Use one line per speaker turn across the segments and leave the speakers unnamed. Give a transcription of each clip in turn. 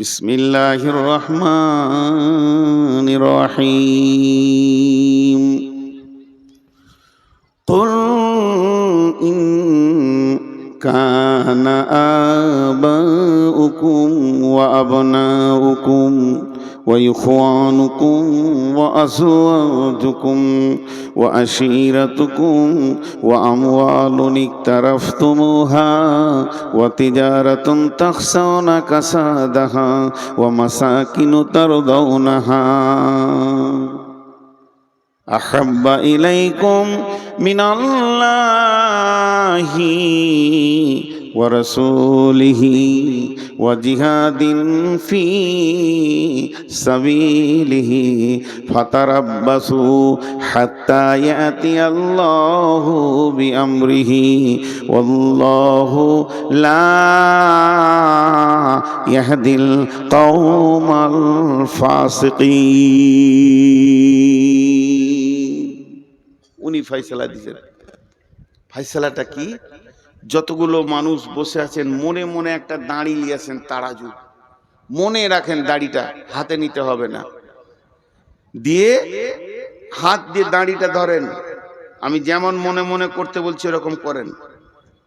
বিসমিল্লাহির রহমানির রহিম। কুল ইন কানা আবাউকুম ওয়া আবনাউকুম ওয়া ইখওয়ানুকুম ওয়া আযওয়াজুকুম ওয়া আশীরাতুকুম ওয়া আমওয়ালুন ইকতারাফতুমুহা ওয়া তিজারাতুন তাখশাউনা কাসাদাহা ওয়া মাসাকিনু তারদাউনাহা আহাব্বা ইলাইকুম মিনাল্লাহি ওয়া রাসূলিহি ওয়া জিহাদিন ফি সাবিলিহি ফাতারাব্বাসু হাত্তা ইয়াতিয়াল্লাহু বিআমরিহি ওয়াল্লাহু লা ইয়াহদিল কওমাল ফাসিকিন। উনি ফয়সালা দিয়েছেন। ফয়সালাটা কি? যতগুলো মানুষ বসে আছেন মনে মনে একটা দাঁড়ি নিয়েছেন, তারাজু মনে রাখেন, দাড়িটা হাতে নিতে হবে না, দিয়ে হাত দিয়ে দাড়িটা ধরেন। আমি যেমন মনে মনে করতে বলছি এরকম করেন।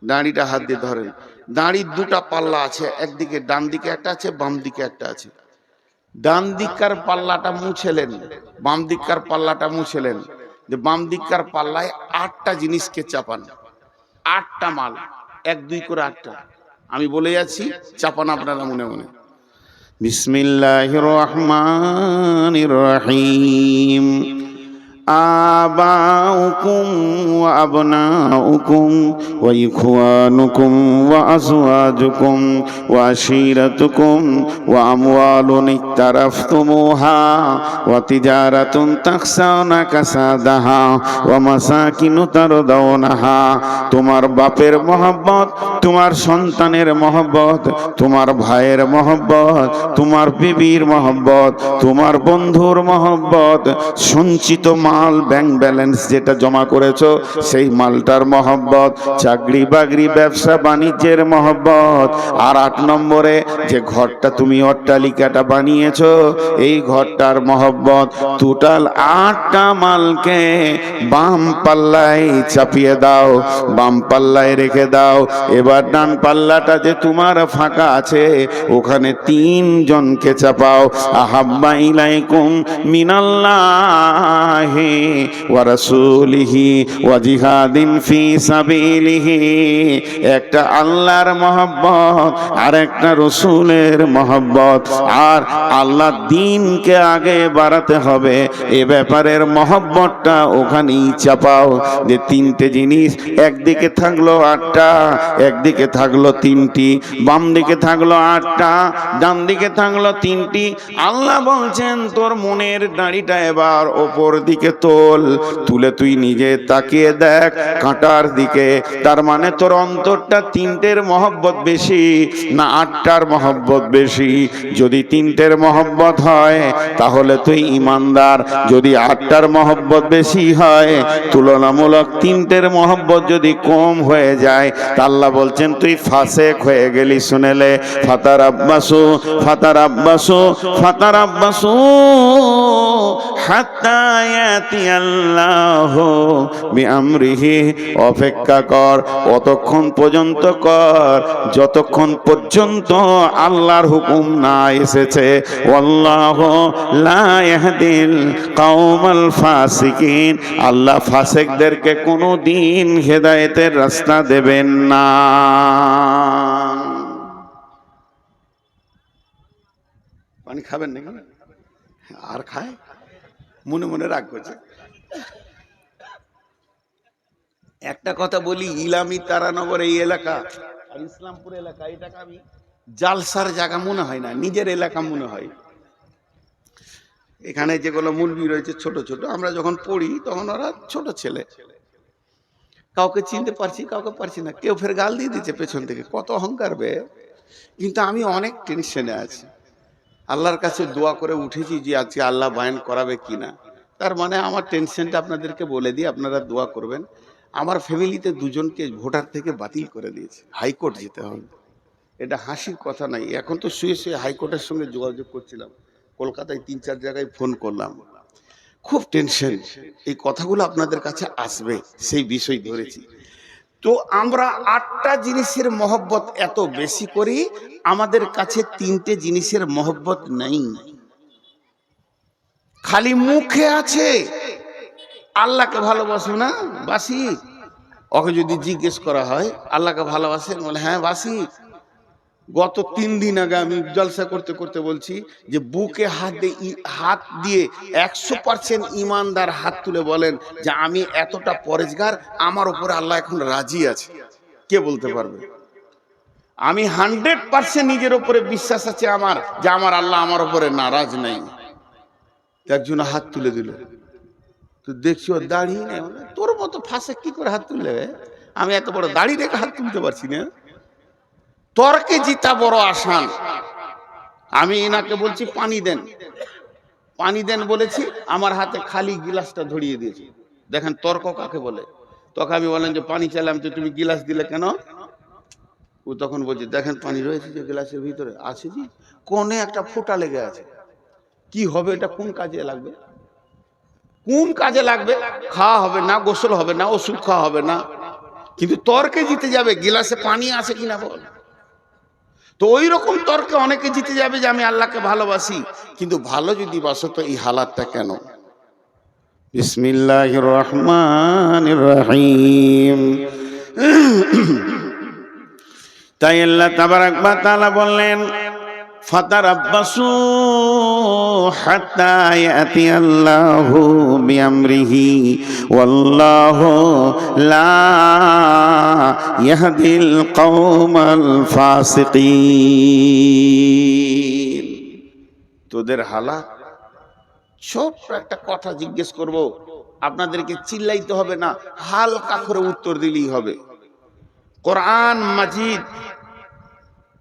দাড়িটা হাত দিয়ে ধরেন। দাড়ির দুটা পাল্লা আছে, একদিকে ডান দিকে একটা আছে, বাম দিকে একটা আছে। ডান দিককার পাল্লাটা মুছেলেন, বাম দিককার পাল্লাটা মুছেলেন। যে বাম দিককার পাল্লায় 8টা জিনিসকে চাপান, 8টা মাল, 1 2 করে 8টা। আমি বলে যাচ্ছি, চাপান আপনারা মনে মনে। বিসমিল্লাহির রহমানির রহিম। آباؤكم وأبناؤكم وإخوانكم وأزواجكم وعشيرتكم وأموال اقترفتموها وتجارة تخشون كسادها ومساكن ترضونها। তোমার বাপের মহব্বত, তোমার সন্তানের মহব্বত, তোমার ভাইয়ের মহব্বত, তোমার বিবির মহব্বত, তোমার বন্ধুর মহব্বত, সঞ্চিত মাল, ব্যাংক ব্যালেন্স যেটা জমা করেছো সেই মালটার মহব্বত, চাকরি বাকরি ব্যবসা বাণিজ্যের মহব্বত। আর 8 নম্বরে যে ঘরটা তুমি অট্টালিকাটা বানিয়েছো এই ঘরটার মহব্বত। টোটাল 8টা মালকে বাম পাল্লায় চাপিয়ে দাও, বাম পাল্লায় রেখে দাও। এবার ডান পাল্লাটা যে তোমার ফাঁকা আছে ওখানে 3 জনকে চাপাও। আহাব্বা ইলাইকুম মিনাল্লাহি ওয়া রাসূলিহি ওয়া জিহাদিন ফি সাবিলিহি। একটা আল্লাহর মহব্বত আর একটা রাসূলের মহব্বত। আর আল্লাহ দ্বীনকে আগে বাড়াতে হবে এ ব্যাপারের মহব্বতটা ওখানেই চাপাও। যে 3টে জিনিস, একদিকে থাকলো 8টা, একদিকে থাকলো 3টি, বাম দিকে থাকলো 8টা, ডান দিকে থাকলো 3টি। আল্লাহ বলছেন তোর মনের দাড়িটা এবার ওপর দিকে তোল, তুলে তুই নিজে তাকিয়ে দেখ কাঁটার দিকে। তার মানে তোর অন্তরটা 3টের মহব্বত বেশি না 8টার মহব্বত বেশি? যদি 3টের মহব্বত হয় তাহলে তুই ইমানদার। যদি 8টার মহব্বত বেশি হয়, তুলনামূলক 3টের মহব্বত যদি কম হয়ে যায়, তা আল্লাহ বলছেন তুই ফাসেক হয়ে গেলি। শুনেলে ফাতারাব্বাসু ফাতারাব্বাসু ফাতারাব্বাসু হাত্তা ইয়াতিয়াল্লাহু বিআমরিহি। অপেক্ষা কর, অতক্ষণ পর্যন্ত কর যতক্ষণ পর্যন্ত আল্লাহর হুকুম না এসেছে। ওয়াল্লাহু লা ইয়াহদিল কওমাল ফাসিকিন। আল্লাহ ফাসিকদেরকে কোনো দিন হেদায়েতের রাস্তা দেবেন না। পানি খাবেন নাকি? আর খায়, মনে মনে রাগ করছে। একটা কথা বলি, ইলামি তারানগর এই এলাকা আর ইসলামপুর এলাকা, এটাকে আমি জালসার জায়গা মনে হয় না, নিজের এলাকা মনে হয়। এখানে যেগুলো মুলবি রয়েছে ছোট ছোট, আমরা যখন পড়ি তখন ওরা ছোট ছেলে, কাউকে চিনতে পারছি কাউকে পারছি না। কেউ ফের গাল দিয়ে দিচ্ছে পেছন থেকে, কত অহংকার বে। কিন্তু আমি অনেক টেনশনে আছি, আল্লাহর কাছে দোয়া করে উঠেছি যে আজকে আল্লাহ বায়ান করাবে কিনা। তার মানে আমার টেনশনটা আপনাদেরকে বলে দিই, আপনারা দোয়া করবেন। আমার ফ্যামিলিতে 2জনকে ভোটার থেকে বাতিল করে দিয়েছে, হাইকোর্ট যেতে হবে। এটা হাসির কথা নাই। এখন তো শুয়ে শুয়ে হাইকোর্টের সঙ্গে যোগাযোগ করছিলাম, কলকাতায় 3-4 জায়গায় ফোন করলাম, খুব টেনশন। এই কথাগুলো আপনাদের কাছে আসবে সেই বিষয় ধরেছি। তো আমরা 8টা জিনিসের মহব্বত এত বেশি করি, আমাদের কাছে 3টে জিনিসের মহব্বত নেই। খালি মুখে আছে আল্লাহকে ভালোবাসো না, বাসি। ওকে যদি জিজ্ঞেস করা হয় আল্লাহকে ভালোবাসেন, বলে হ্যাঁ বাসি। গত 3 দিন আগে আমি জলসা করতে করতে বলছি যে বুকে হাত দিয়ে 100% ইমানদার হাত তুলে বলেন যে আমি এতটা পরেজগার, আমার উপরে আল্লাহ এখন রাজি আছে। কে বলতে পারবে? আমি 100% নিজের উপরে বিশ্বাস আছে আমার, যে আমার আল্লাহ আমার উপরে নারাজ নাই। একজন হাত তুলে দিল, তো দেখছি ওর দাড়ি নেই। তোর মতো ফাঁসে কি করে হাত তুললে? আমি এত বড় দাড়ি রেখে হাত তুলতে পারছি না। তর্কে জিতা বড় আসান। আমি এনাকে বলছি পানি দেন, পানি দেন বলেছি, আমার হাতে খালি গিলাসটা ধরিয়ে দিয়েছি। দেখেন তর্ক কাকে বলে। তখন আমি বললাম যে পানি চাইলাম, তো তুমি গিলাস দিলে কেন? ও তখন বলছে দেখেন পানি রয়েছে যে গ্লাসের ভিতরে আছে, জি কোণে একটা ফোঁটা লেগে আছে। কি হবে এটা? কোন কাজে লাগবে? কোন কাজে লাগবে? খাওয়া হবে না, গোসল হবে না, ওষুধ খাওয়া হবে না, কিন্তু তর্কে জিতে যাবে গিলাসে পানি আছে কিনা বল। তো ওই রকম তর্কে অনেকে জিতে যাবে যে আমি আল্লাহকে ভালোবাসি, কিন্তু ভালো যদি বাসো তো এই হালাতটা কেন? বিসমিল্লাহির রহমানির রহিম। তাই আল্লাহ তাবারাক ওয়া তাআলা বললেন ফাতারাব্বাসু হাত্তা ইয়াতিয়াল্লাহু বিআমরিহি ওয়াল্লাহু লা ইয়াহদিল কওমাল ফাসিকিন। তোদের হালাত, ছোট্ট একটা কথা জিজ্ঞেস করব, আপনাদেরকে চিল্লাইতে হবে না, হালকা করে উত্তর দিলেই হবে। কোরআন মাজিদ,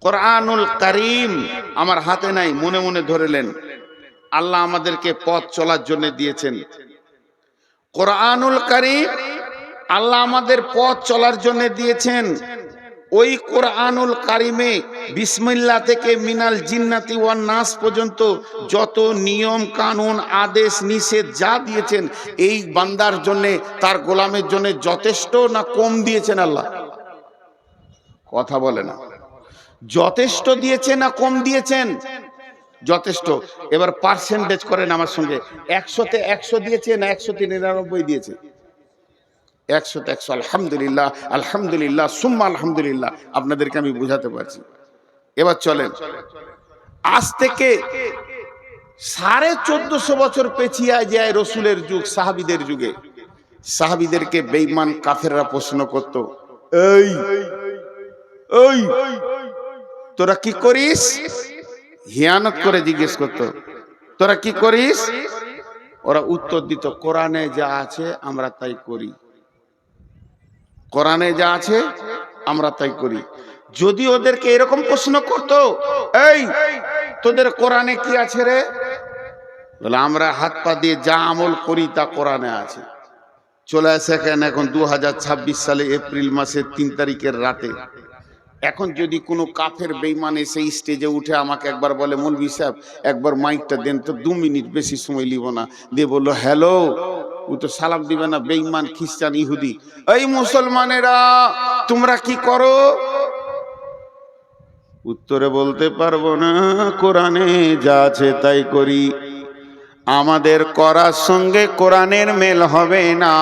কোরআনুল কারীম আমার হাতে নাই, মনে মনে ধরেলেন। আল্লাহ আমাদেরকে পথ চলার জন্য দিয়েছেন কোরআনুল কারীম। আল্লাহ আমাদের পথ চলার জন্য দিয়েছেন। ওই কোরআনুল কারীমে বিসমিল্লাহ থেকে মিনাল জিন্নাতি ওয়ান নাস পর্যন্ত যত নিয়ম কানুন আদেশ নিষেধ যা দিয়েছেন, এই বান্দার জন্য, তার গোলামের জন্য যথেষ্ট না কম দিয়েছেন? আল্লাহ কথা বলে না। যথেষ্ট দিয়েছে না কম দিয়েছেন? যথেষ্ট। এবার পার্সেন্টেজ করেন আমার সঙ্গে, 100-তে 100 দিয়েছে না 100-তে 99 দিয়েছে? 100-তে 100। আলহামদুলিল্লাহ, আলহামদুলিল্লাহ, সুম্মা আলহামদুলিল্লাহ। আপনাদেরকে আমি বুঝাতে পারছি। এবার চলেন, আজ থেকে 1450 বছর পেছিয়ে যায় রসুলের যুগ, সাহাবীদের যুগে। সাহাবীদেরকে বেঈমান কাফেররা প্রশ্ন করত, এই ওই তোরা কি করিস? হিয়ানত করে জিজ্ঞেস করতো, তোরা কি করিস? ওরা উত্তর দিত, কোরআনে যা আছে আমরা তাই করি, কোরআনে যা আছে আমরা তাই করি। যদি ওদেরকে এরকম প্রশ্ন করতো, এই তোদের কোরআনে কি আছে রে? বলে আমরা হাত পা দিয়ে যা আমল করি তা কোরআনে আছে। চলে আসে কেন এখন 2026 সালে এপ্রিল মাসের 3 তারিখের রাতে। এখন যদি কোনো কাফের বেঈমান এসে স্টেজে উঠে আমাকে একবার বলে, মৌলভী সাহেব একবার মাইকটা দেন তো, 2 মিনিট, বেশি সময় লিব না, দিয়ে বললো হ্যালো, ও তো সালাম দিবে না, বেঈমান খ্রিস্টান ইহুদি। এই মুসলমানেরা তোমরা কি করো? উত্তরে বলতে পারবো না, কোরআনে যা আছে তাই করি। আমাদের করার সঙ্গে কোরআনের মেল হবে না,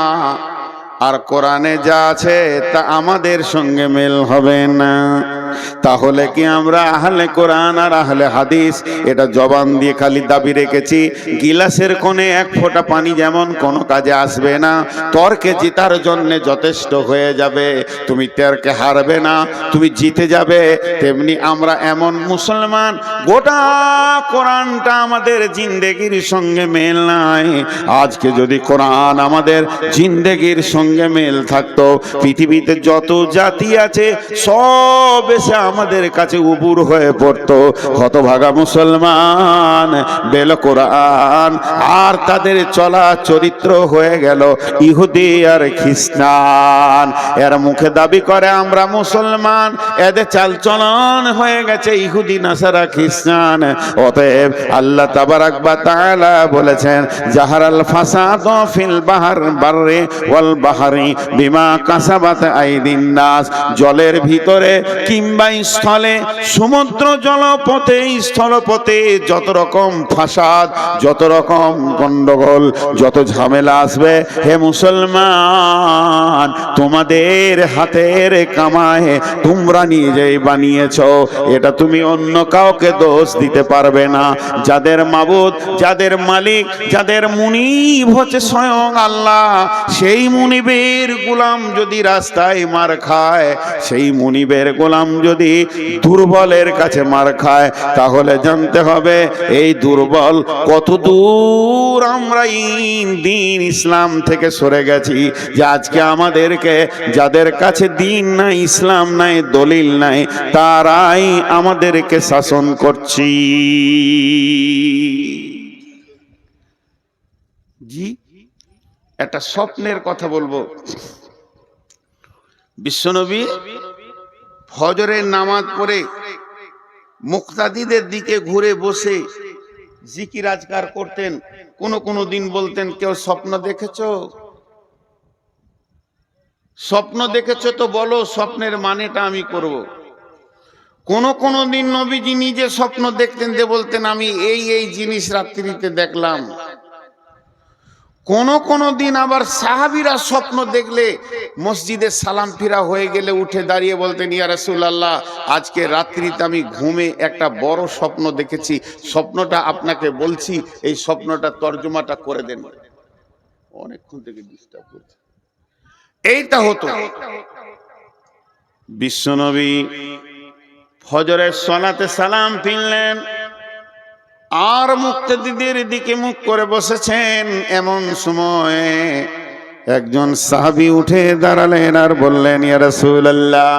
আর কোরআনে যা আছে তা আমাদের সঙ্গে মেল হবে না। তাহলে কি আমরা আহলে কোরআন আর আহলে হাদিস এটা জবান দিয়ে খালি দাবি রেখেছি? গিলাসের কোণে 1 ফোঁটা পানি যেমন কোনো কাজে আসবে না, তর্কে জিতার জন্য যথেষ্ট হয়ে যাবে, তুমি তর্কে হারবে না, তুমি জিতে যাবে। তেমনি আমরা এমন মুসলমান, গোটা কোরআনটা আমাদের জিন্দেগির সঙ্গে মেল নাই। আজকে যদি কোরআন আমাদের জিন্দেগির সঙ্গে মেল থাকতো, পৃথিবীতে যত জাতি আছে সব সে আমাদের কাছে উবুর হয়ে পড়তো। হতভাগা মুসলমান বেল কোরআন আর তাদের চলা চরিত্র হয়ে গেল ইহুদি আর খ্রিস্টান। এরা মুখে দাবি করে আমরা মুসলমান, এদের চালচলন হয়ে গেছে ইহুদি নাসারা খ্রিস্টান। অতএব আল্লাহ তাবারাক ওয়া তাআলা বলেছেন জাহারাল ফাসাদ ফিল বাররি ওয়াল বাহরি বিমা কাসাবাত আইদিন নাস। জলের ভিতরে কিংবা স্থলে, সমুদ্র জলপথে স্থলপথে যত রকম ফাসাদ, যত রকম গন্ডগোল, যত ঝামেলা আসবে, হে মুসলমান তোমাদের হাতের কামায় তোমরা নিজেই বানিয়েছো। এটা তুমি অন্য কাউকে দোষ দিতে পারবে না। যাদের মাবুদ, যাদের মালিক, যাদের মুনিব হচ্ছে স্বয়ং আল্লাহ, সেই মুনিবের গোলাম যদি রাস্তায় মার খায়, সেই মুনিবের গোলাম যদি দুর্বলের কাছে মার খায়, তাহলে জানতে হবে এই দুর্বল কত দূর আমরা দিন ইসলাম থেকে সরে গেছি। যে আজকে আমাদেরকে, যাদের কাছে দিন নাই, ইসলাম নাই, দলিল নাই, তারাই আমাদেরকে শাসন করছি। জি, একটা স্বপ্নের কথা বলবো। বিশ্বনবী ফজরের নামাজ পড়ে মুক্তাদিদের দিকে ঘুরে বসে জিকির আজকার করতেন। কোন দিন বলতেন, কেউ স্বপ্ন দেখেছো? স্বপ্ন দেখেছো তো বলো, স্বপ্নের মানেটা আমি করব। কোন দিন নবীজি নিজে স্বপ্ন দেখতেন, যে বলতেন আমি এই জিনিস রাত্রিতে দেখলাম। কোন দিন আবার সাহাবীরা স্বপ্ন দেখলে মসজিদে সালাম ফিরা হয়ে গেলে উঠে দাঁড়িয়ে বলতেন, ইয়া রাসূলুল্লাহ, আজকে রাত্রিতে আমি ঘুমে একটা বড় স্বপ্ন দেখেছি, স্বপ্নটা আপনাকে বলছি, এই স্বপ্নটা তর্জমাটা করে দেন। অনেকক্ষণ থেকে ডিস্টার্ব করছে। এইটা হতো। বিশ্বনবী ফজরের সালাতে সালাম ফিরলেন আর মুক্তাদিদের দিকে মুখ করে বসেছেন। এমন সময় একজন সাহাবী উঠে দাঁড়ালেন আর বললেন, ইয়া রাসূলুল্লাহ,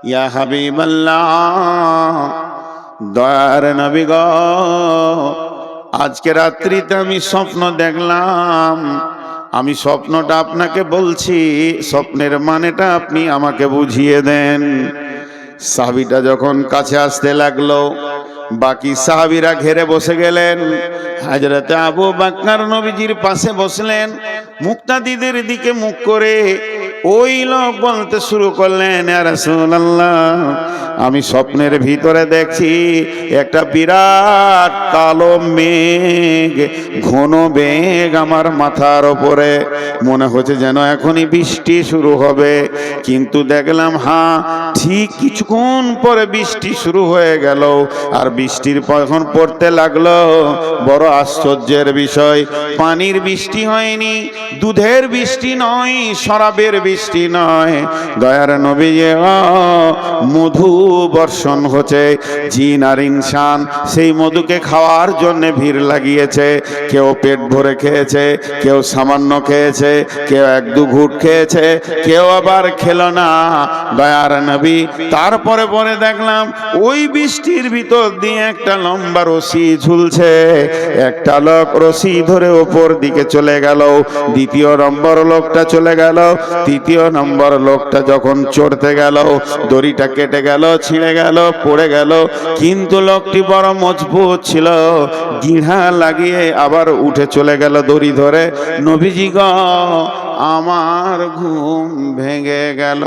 ইয়া হাবিবাল্লাহ, দয়ার নবী গো, আজকে রাত্রিতে আমি স্বপ্ন দেখলাম। আমি স্বপ্নটা আপনাকে বলছি, স্বপ্নের মানেটা আপনি আমাকে বুঝিয়ে দেন। সাহাবীটা যখন কাছে আসতে লাগলো, বাকি সাহাবীরা ঘেরে বসে গেলেন। হযরতে আবু বকর নবীজির পাশে বসলেন। মুক্তাদিদের দিকে মুখ করে ওই লোক বলতে শুরু করলেন, ইয়া রাসূলুল্লাহ, আমি স্বপ্নের ভিতরে দেখছি একটা বিরাট কালো মেঘ, ঘন মেঘ আমার মাথার উপরে। মনে হচ্ছে যেন এখনই বৃষ্টি শুরু হবে। কিন্তু দেখলাম ঠিক কিছুক্ষণ পরে বৃষ্টি শুরু হয়ে গেল। আর বৃষ্টির যখন পড়তে লাগলো, বড় আশ্চর্যের বিষয়, পানির বৃষ্টি হয়নি, দুধের বৃষ্টি নয়, শরাবের বৃষ্টি নয়, দয়ার নবী, মধু বর্ষণ হচ্ছে। জিন আর ইনসান সেই মধুকে খাওয়ার জন্য ভিড় লাগিয়েছে। কেউ পেট ভরে খেয়েছে, কেউ সামান্য খেয়েছে, কেউ এক দু ঘুট খেয়েছে, কেউ আবার খেলো না। দয়ার নবী তারপরে পরে দেখলাম ওই বৃষ্টির ভিতর দিয়ে একটা লম্বা রশি ঝুলছে। একটা লোক রশি ধরে ওপর দিকে চলে গেল, দ্বিতীয় নম্বর লোকটা চলে গেল, তৃতীয় নম্বর লোকটা যখন চড়তে গেল, দড়িটা কেটে গেল, ছিঁড়ে গেল, পড়ে গেল। কিন্তু লোকটি বড় মজবুত ছিল, গিঁড়া লাগিয়ে আবার উঠে চলে গেল দড়ি ধরে। নবীজি গো, আমার ঘুম ভেঙে গেল।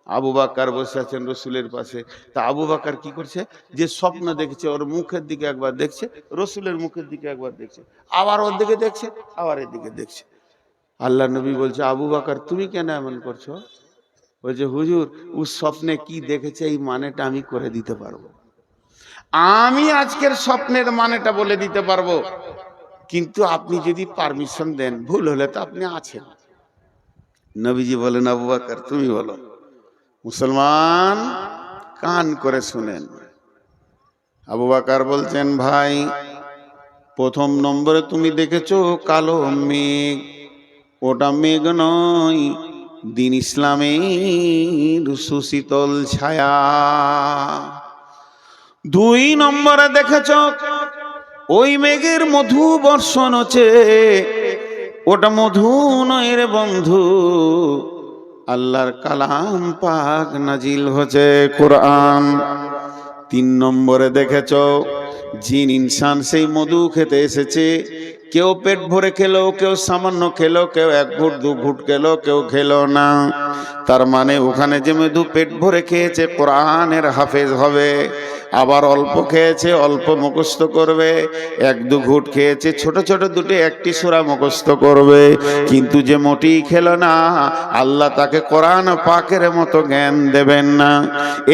আবু বকর বসে আছেন রসুলের পাশে। তা আবু বকর কি করছে, যে স্বপ্ন দেখছে ওর মুখের দিকে একবার দেখছে, রসুলের মুখের দিকে একবার দেখছে, আবার ওর দিকে দেখছে, আবার এর দিকে দেখছে। আল্লাহ নবী বলছে, আবু বকর তুমি কেন এমন করছো? বলছে, হুজুর, ও স্বপ্নে কি দেখেছে এই মানেটা আমি করে দিতে পারবো। আমি আজকের স্বপ্নের মানেটা বলে দিতে পারবো, কিন্তু আপনি যদি পারমিশন দেন, ভুল হলে তো আপনি আছেন। নবীজি বলেন, আবু বকর তুমি বলো। মুসলমান কান করে শুনেন। আবু বকর বলছেন, ভাই, প্রথম নম্বরে তুমি দেখেছো কালো মেঘ, ওটা মেঘ নয়, দিন ইসলামের সুশীতল ছায়া। 2 নম্বরে দেখেছ ওই মেঘের মধু বর্ষণ হচ্ছে, ওটা মধু নয় রে বন্ধু, আল্লাহর কালাম পাক নাজিল হচ্ছে, কোরআন। 3 নম্বরে দেখেছ জিন ইনসান সেই মধু খেতে এসেছে, কেউ পেট ভরে খেলো, কেউ সামান্য খেলো, কেউ 1 ঘুট 2 ঘুট খেলো, কেউ খেলো না। তার মানে ওখানে যে মধু পেট ভরে খেয়েছে কোরআনের হাফেজ হবে, আবার অল্প খেয়েছে অল্প মুখস্থ করবে, 1-2 ঘুট খেয়েছে ছোট ছোট 2-1টি সূরা মুখস্থ করবে। কিন্তু যে মোটি খেলো না, আল্লাহ তাকে কোরআন পাকের মতো জ্ঞান দেবেন না।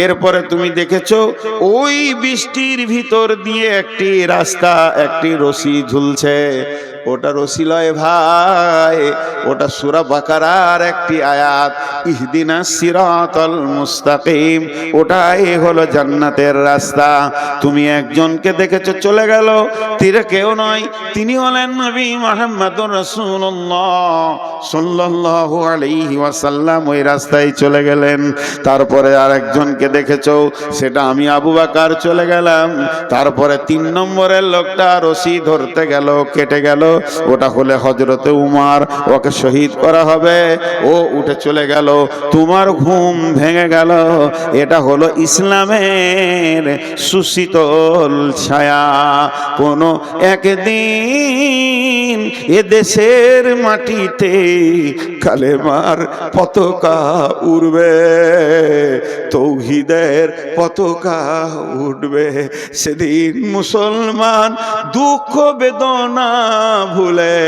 এরপরে তুমি দেখেছো ওই বৃষ্টির ভিতর দিয়ে একটি রাস্তা, একটি রশি ঝুলছে, ওটা রশি লয় ভাই, ওটা সূরা বাকারার একটি আয়াত, ইহদিনাস সিরাতাল মুস্তাকিম, ওটাই হলো জান্নাতের রাস্তা। তুমি একজনকে দেখেছো চলে গেল, তীরে কেউ নয়, তিনি হলেন নবী মুহাম্মদুর রাসূলুল্লাহ সাল্লাল্লাহু আলাইহি ওয়াসাল্লাম, ওই রাস্তায় চলে গেলেন। তারপরে আরেকজনকে দেখেছো, সেটা আমি আবু বকর চলে গেলাম। তারপরে 3 নম্বরের লোকটা রশি ধরতে গেল, কেটে গেল, ওটা হলে হযরতে উমর, ওকে শহীদ করা হবে, ও উঠে চলে গেল, তোমার ঘুম ভেঙে গেল। এটা হলো ইসলামের সুশীতল ছায়া। কোনো একদিন এ দেশের মাটিতে কালেমার পতাকা উড়বে, তৌহিদের পতাকা উঠবে। সেদিন মুসলমান দুঃখ বেদনা ভুলে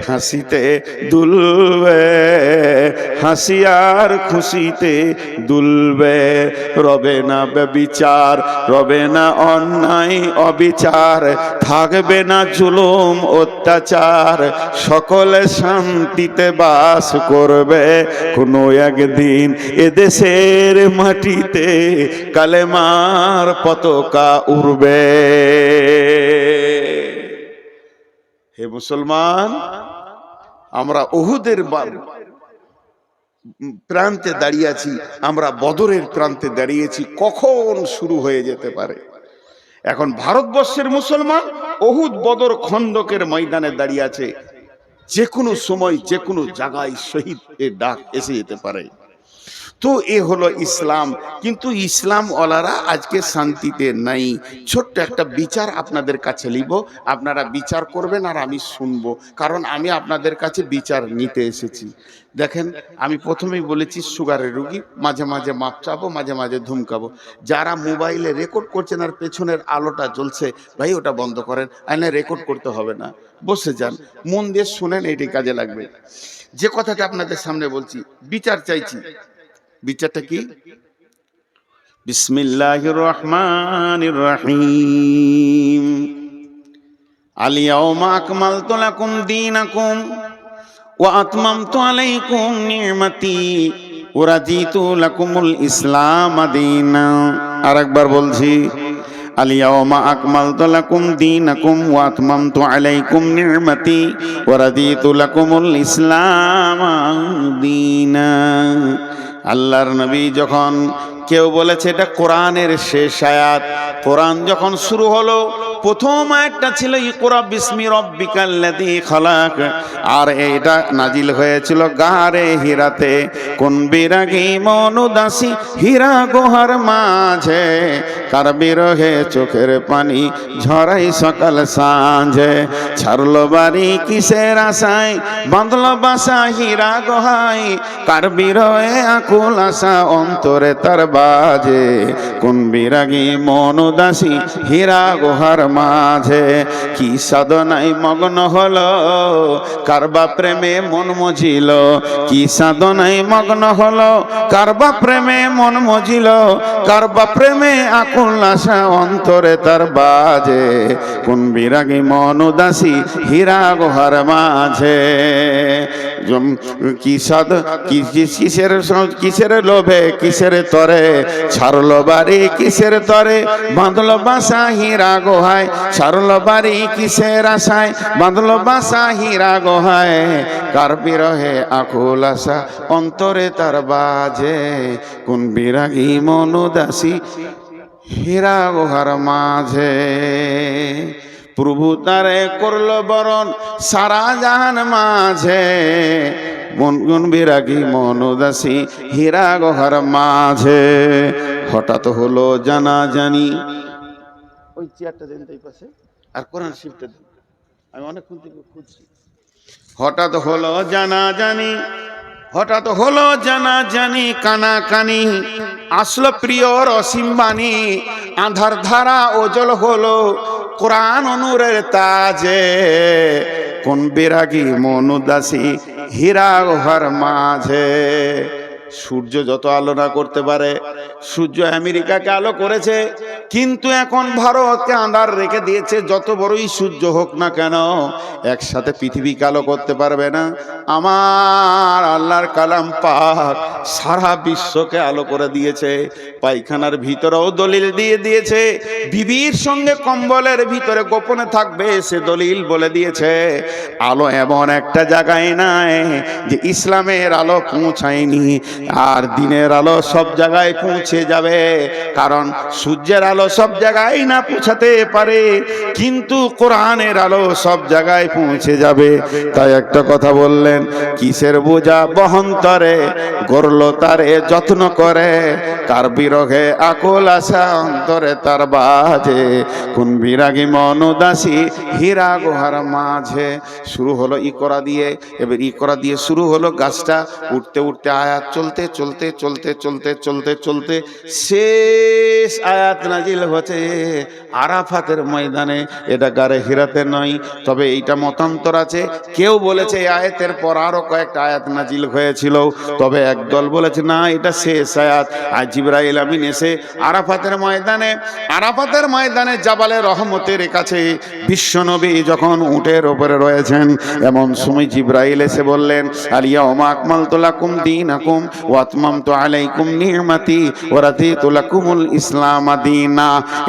হাসিতে দুলবে, হাসি আর খুশিতে দুলবে। রবে না ব্যভিচার, রবে না অন্যায় অবিচার, থাকবে না জুলুম অত্যাচার, সকলে শান্তিতে বাস করবে। কোনো একদিন এদেশের মাটিতে কালেমার পতাকা উড়বে। হে মুসলমান, আমরা উহুদের প্রান্তে দাঁড়িয়ে আছি, আমরা বদরের প্রান্তে দাঁড়িয়েছি, কখন শুরু হয়ে যেতে পারে। এখন ভারতবর্ষের মুসলমান উহুদ বদর খন্দকের ময়দানে দাঁড়িয়ে আছে, যে কোনো সময় যে কোনো জায়গায় শহীদের ডাক এসে যেতে পারে। তো এ হলো ইসলাম। কিন্তু ইসলাম ওয়ালারা আজকে শান্তিতে নাই। ছোট্ট একটা বিচার আপনাদের কাছে নিব, আপনারা বিচার করবেন আর আমি শুনবো, কারণ আমি আপনাদের কাছে বিচার নিতে এসেছি। দেখেন, আমি প্রথমেই বলেছি সুগারের রুগী, মাঝে মাঝে মাপ চাবো, মাঝে মাঝে ধুমকাবো। যারা মোবাইলে রেকর্ড করছেন আর পেছনের আলোটা জ্বলছে, ভাই ওটা বন্ধ করেন, আইনে রেকর্ড করতে হবে না, বসে যান, মন দিয়ে শুনেন, এটি কাজে লাগবে। যে কথাটা আপনাদের সামনে বলছি, বিচার চাইছি। বিচারটা কি? বিসমিল্লাহির রহমানির রহিম। আল ইয়াউমা আকমালতু লাকুম দীনাকুম ওয়া আতমামতু আলাইকুম নি'মাতি ওয়া রাদিতু লাকুমুল ইসলাম দীনা। আরেকবার বলছি, আল ইয়াউমা আকমালতু লাকুম দীনাকুম ওয়া আতমামতু আলাইকুম নি'মাতি ওয়া রাদিতু লাকুমুল ইসলাম দীনা। আল্লাহর নবী যখন, কেউ বলেছে এটা কোরআনের শেষ আয়াত, কোরআন যখন শুরু হলো প্রথম আয়াতটা ছিল ইকরা বিসমি রাব্বিকাল্লাযী খালাক, আর এটা নাজিল হয়েছিল গারে হিরাতে। কোন বিরাগী মন উদাসী হীরা গুহার মাঝে, কার বিরহে চোখের পানি ঝরাই সকাল সাঁঝে। ছাড়লো বাড়ি কিসের আশায়, বাঁধলো বাসা হীরা গুহায়, কার বিরহে আকুল আশা অন্তরে তার বাজে। কোন বিরাগী মন উদাসী হীরা গুহার মাঝে, কি সাধনায় মগ্ন হলো, কারবা প্রেমে মন মজিল, কি সাধনায় মগ্ন হলো, কারবা প্রেমে মন মজিল, কারবা প্রেমে আকুল আশা অন্তরে তার বাজে। কোন বিরাগী মন উদাসী হীরা গুহার মাঝে। কিসের লোভে কিসের তরে ছাড়ল বাড়ি কিসের তরে বাঁধল বাসা হীরা গোহায় ছাড়ল বাড়ি কিসের আশায় বাঁধল বাসা হীরা গোহায় কার বিরহে আকুল আশা অন্তরে তার বাজে কোন বিরাগী মনুদাসী হীরা গোহার মাঝে প্রভু তারে করল বরণ সারা জাহান মাঝে মন বিরাগী মনুদাসী হীরা গোহার মাঝে হঠাৎ হলো জানাজানি ওই চেয়ারটা দেন তাই পাশে আর কোরআন শিফটটা দেন আমি অনেকক্ষণ থেকে খুঁজছি হঠাৎ হলো জানাজানি হঠাৎ হলো জানাজানি কানাকানি আসলো প্রিয় রসিমবাণী আধার ধারা ওজল হলো কোরআন অনুরের তাজে কোন বিরাগী মনুদাসী হীরা গোহার মাঝে সূর্য যত আলো না করতে পারে সূর্য আমেরিকাকে আলো করেছে কিন্তু এখন ভারতকে আঁধার রেখে দিয়েছে যত বড়ই সূর্য হোক না কেন একসাথে পৃথিবীকে আলো করতে পারবে না আমার আল্লাহর কালাম পাক সারা বিশ্বকে আলো করে দিয়েছে পায়খানার ভিতরেও দলিল দিয়ে দিয়েছে বিবির সঙ্গে কম্বলের ভিতরে গোপনে থাকবে সে দলিল বলে দিয়েছে আলো এমন একটা জায়গায় নাই যে ইসলামের আলো পৌঁছায়নি আর দিনের আলো সব জায়গায় পৌঁছে যাবে কারণ সূর্যের আলো সব জায়গায় না পৌঁছাতে পারে কিন্তু কোরআনের আলো সব জায়গায় পৌঁছে যাবে তাই একটা কথা বললেন কিসের বোঝা বহন্তরে গড়ল তারে যত্ন করে কার বিরহে আকুল আশা অন্তরে তার বাজে কোন বিরাগী মনুদাসী হীরা গোহার মাঝে শুরু হলো ইকরা দিয়ে এবার ইকরা দিয়ে শুরু হলো গাছটা উঠতে উঠতে আয়াত চলতে চলতে চলতে চলতে চলতে চলতে শেষ আয়াত নাজিল হচ্ছে আরাফাতের ময়দানে এটা গারে হিরাতে নয় তবে এইটা মতান্তর আছে কেউ বলেছে এই আয়াতের পর আরো কয়েকটা আয়াত নাজিল হয়েছিল তবে একদল বলেছে না এটা শেষ আয়াত আর জিবরাইল আমিন এসে আরাফাতের ময়দানে জাবালে রহমতের কাছে বিশ্বনবী যখন উটের উপরে রয়েছেন এমন সময় জিবরাইল এসে বললেন আলিয়াউমা আকমালতু লাকুম দীনাকুম ওয়া আতমামতু আলাইকুম নি'মাতি ওয়া রাদিতু লাকুমুল ইসলাম দীনা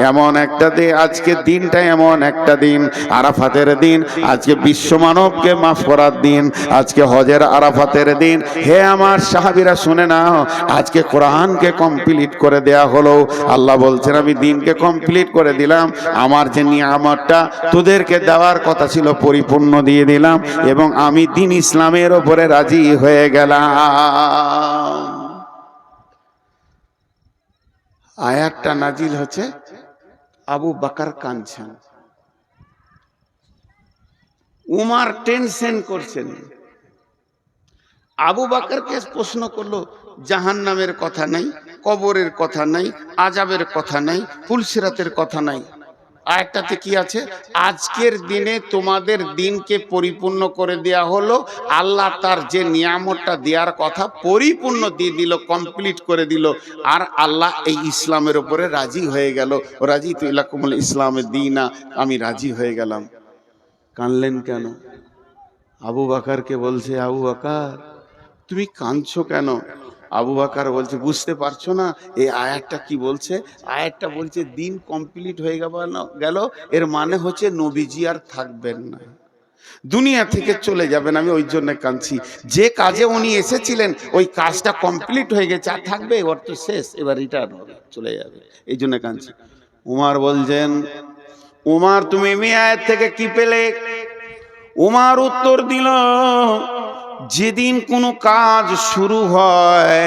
এমন একটা দিন আজকে দিনটা এমন একটা দিন আরাফাতের দিন আজকে বিশ্ব মানবকে মাফ করার দিন আজকে হজের আরাফাতের দিন হে আমার সাহাবীরা শুনে নাও আজকে কোরআনকে কমপ্লিট করে দেয়া হলো আল্লাহ বলছেন আমি দিনকে কমপ্লিট করে দিলাম আমার যে নিয়ামতটা তোদেরকে দেওয়ার কথা ছিল পরিপূর্ণ দিয়ে দিলাম এবং আমি দিন ইসলামের উপরে রাজি হয়ে গেলাম আয়াতটা নাজিল হচ্ছে আবু বকর কাঁদছেন উমর টেনশন করছেন আবু বকরকে প্রশ্ন করলো জাহান্নামের কথা নাই কবরের কথা নাই আযাবের কথা নাই ফুলসিরাতের কথা নাই আয়াতটাতে কি আছে আজকের দিনে তোমাদের দিনকে পরিপূর্ণ করে দেয়া হলো আল্লাহ তার যে নিয়ামতটা দেওয়ার কথা পরিপূর্ণ দিয়ে দিল কমপ্লিট করে দিল আর আল্লাহ এই ইসলামের উপরে রাজি হয়ে গেল রাজিতু লাকুমুল ইসলামের দীনা আমি রাজি হয়ে গেলাম কানলেন কেন আবু বকরকে বলছে আবু বকর তুমি কাঁদছো কেন আবু বকর বলছে বুঝতে পারছো না এই আয়াতটা কি বলছে আয়াতটা বলছে দিন কমপ্লিট হয়ে গেল এর মানে হচ্ছে নবীজি আর থাকবেন না দুনিয়া থেকে চলে যাবেন আমি ওই জন্য কাঁদছি যে কাজে উনি এসেছিলেন ওই কাজটা কমপ্লিট হয়ে গেছে আর থাকবে ওর তো শেষ এবার রিটার্ন হবে চলে যাবে এই জন্য কাঁদছি উমর বলছেন উমর তুমি এই আয়াত থেকে কি পেলে উমর উত্তর দিল যেদিন কোনো কাজ শুরু হয়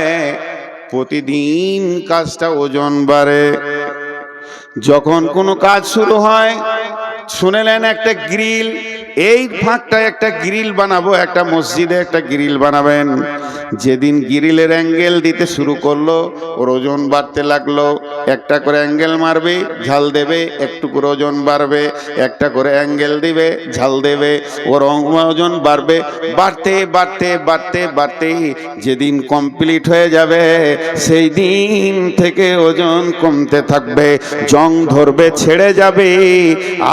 প্রতিদিন কাজটা ওজন বাড়ে যখন কোনো কাজ শুরু হয় শুনেলেন একটা গ্রিল এই ফাঁকটা একটা গ্রিল বানাবো একটা মসজিদে একটা গ্রিল বানাবেন যেদিন গ্রিলের অ্যাঙ্গেল দিতে শুরু করলো ওর ওজন বাড়তে লাগলো। একটা করে অ্যাঙ্গেল মারবে ঝাল দেবে, একটু করে ওজন বাড়বে, একটা করে অ্যাঙ্গেল দিবে ঝাল দেবে, ওর ওজন বাড়বে, বাড়তে বাড়তে বাড়তে বাড়তে যেদিন কমপ্লিট হয়ে যাবে সেই দিন থেকে ওজন কমতে থাকবে, জং ধরবে, ছেড়ে যাবে,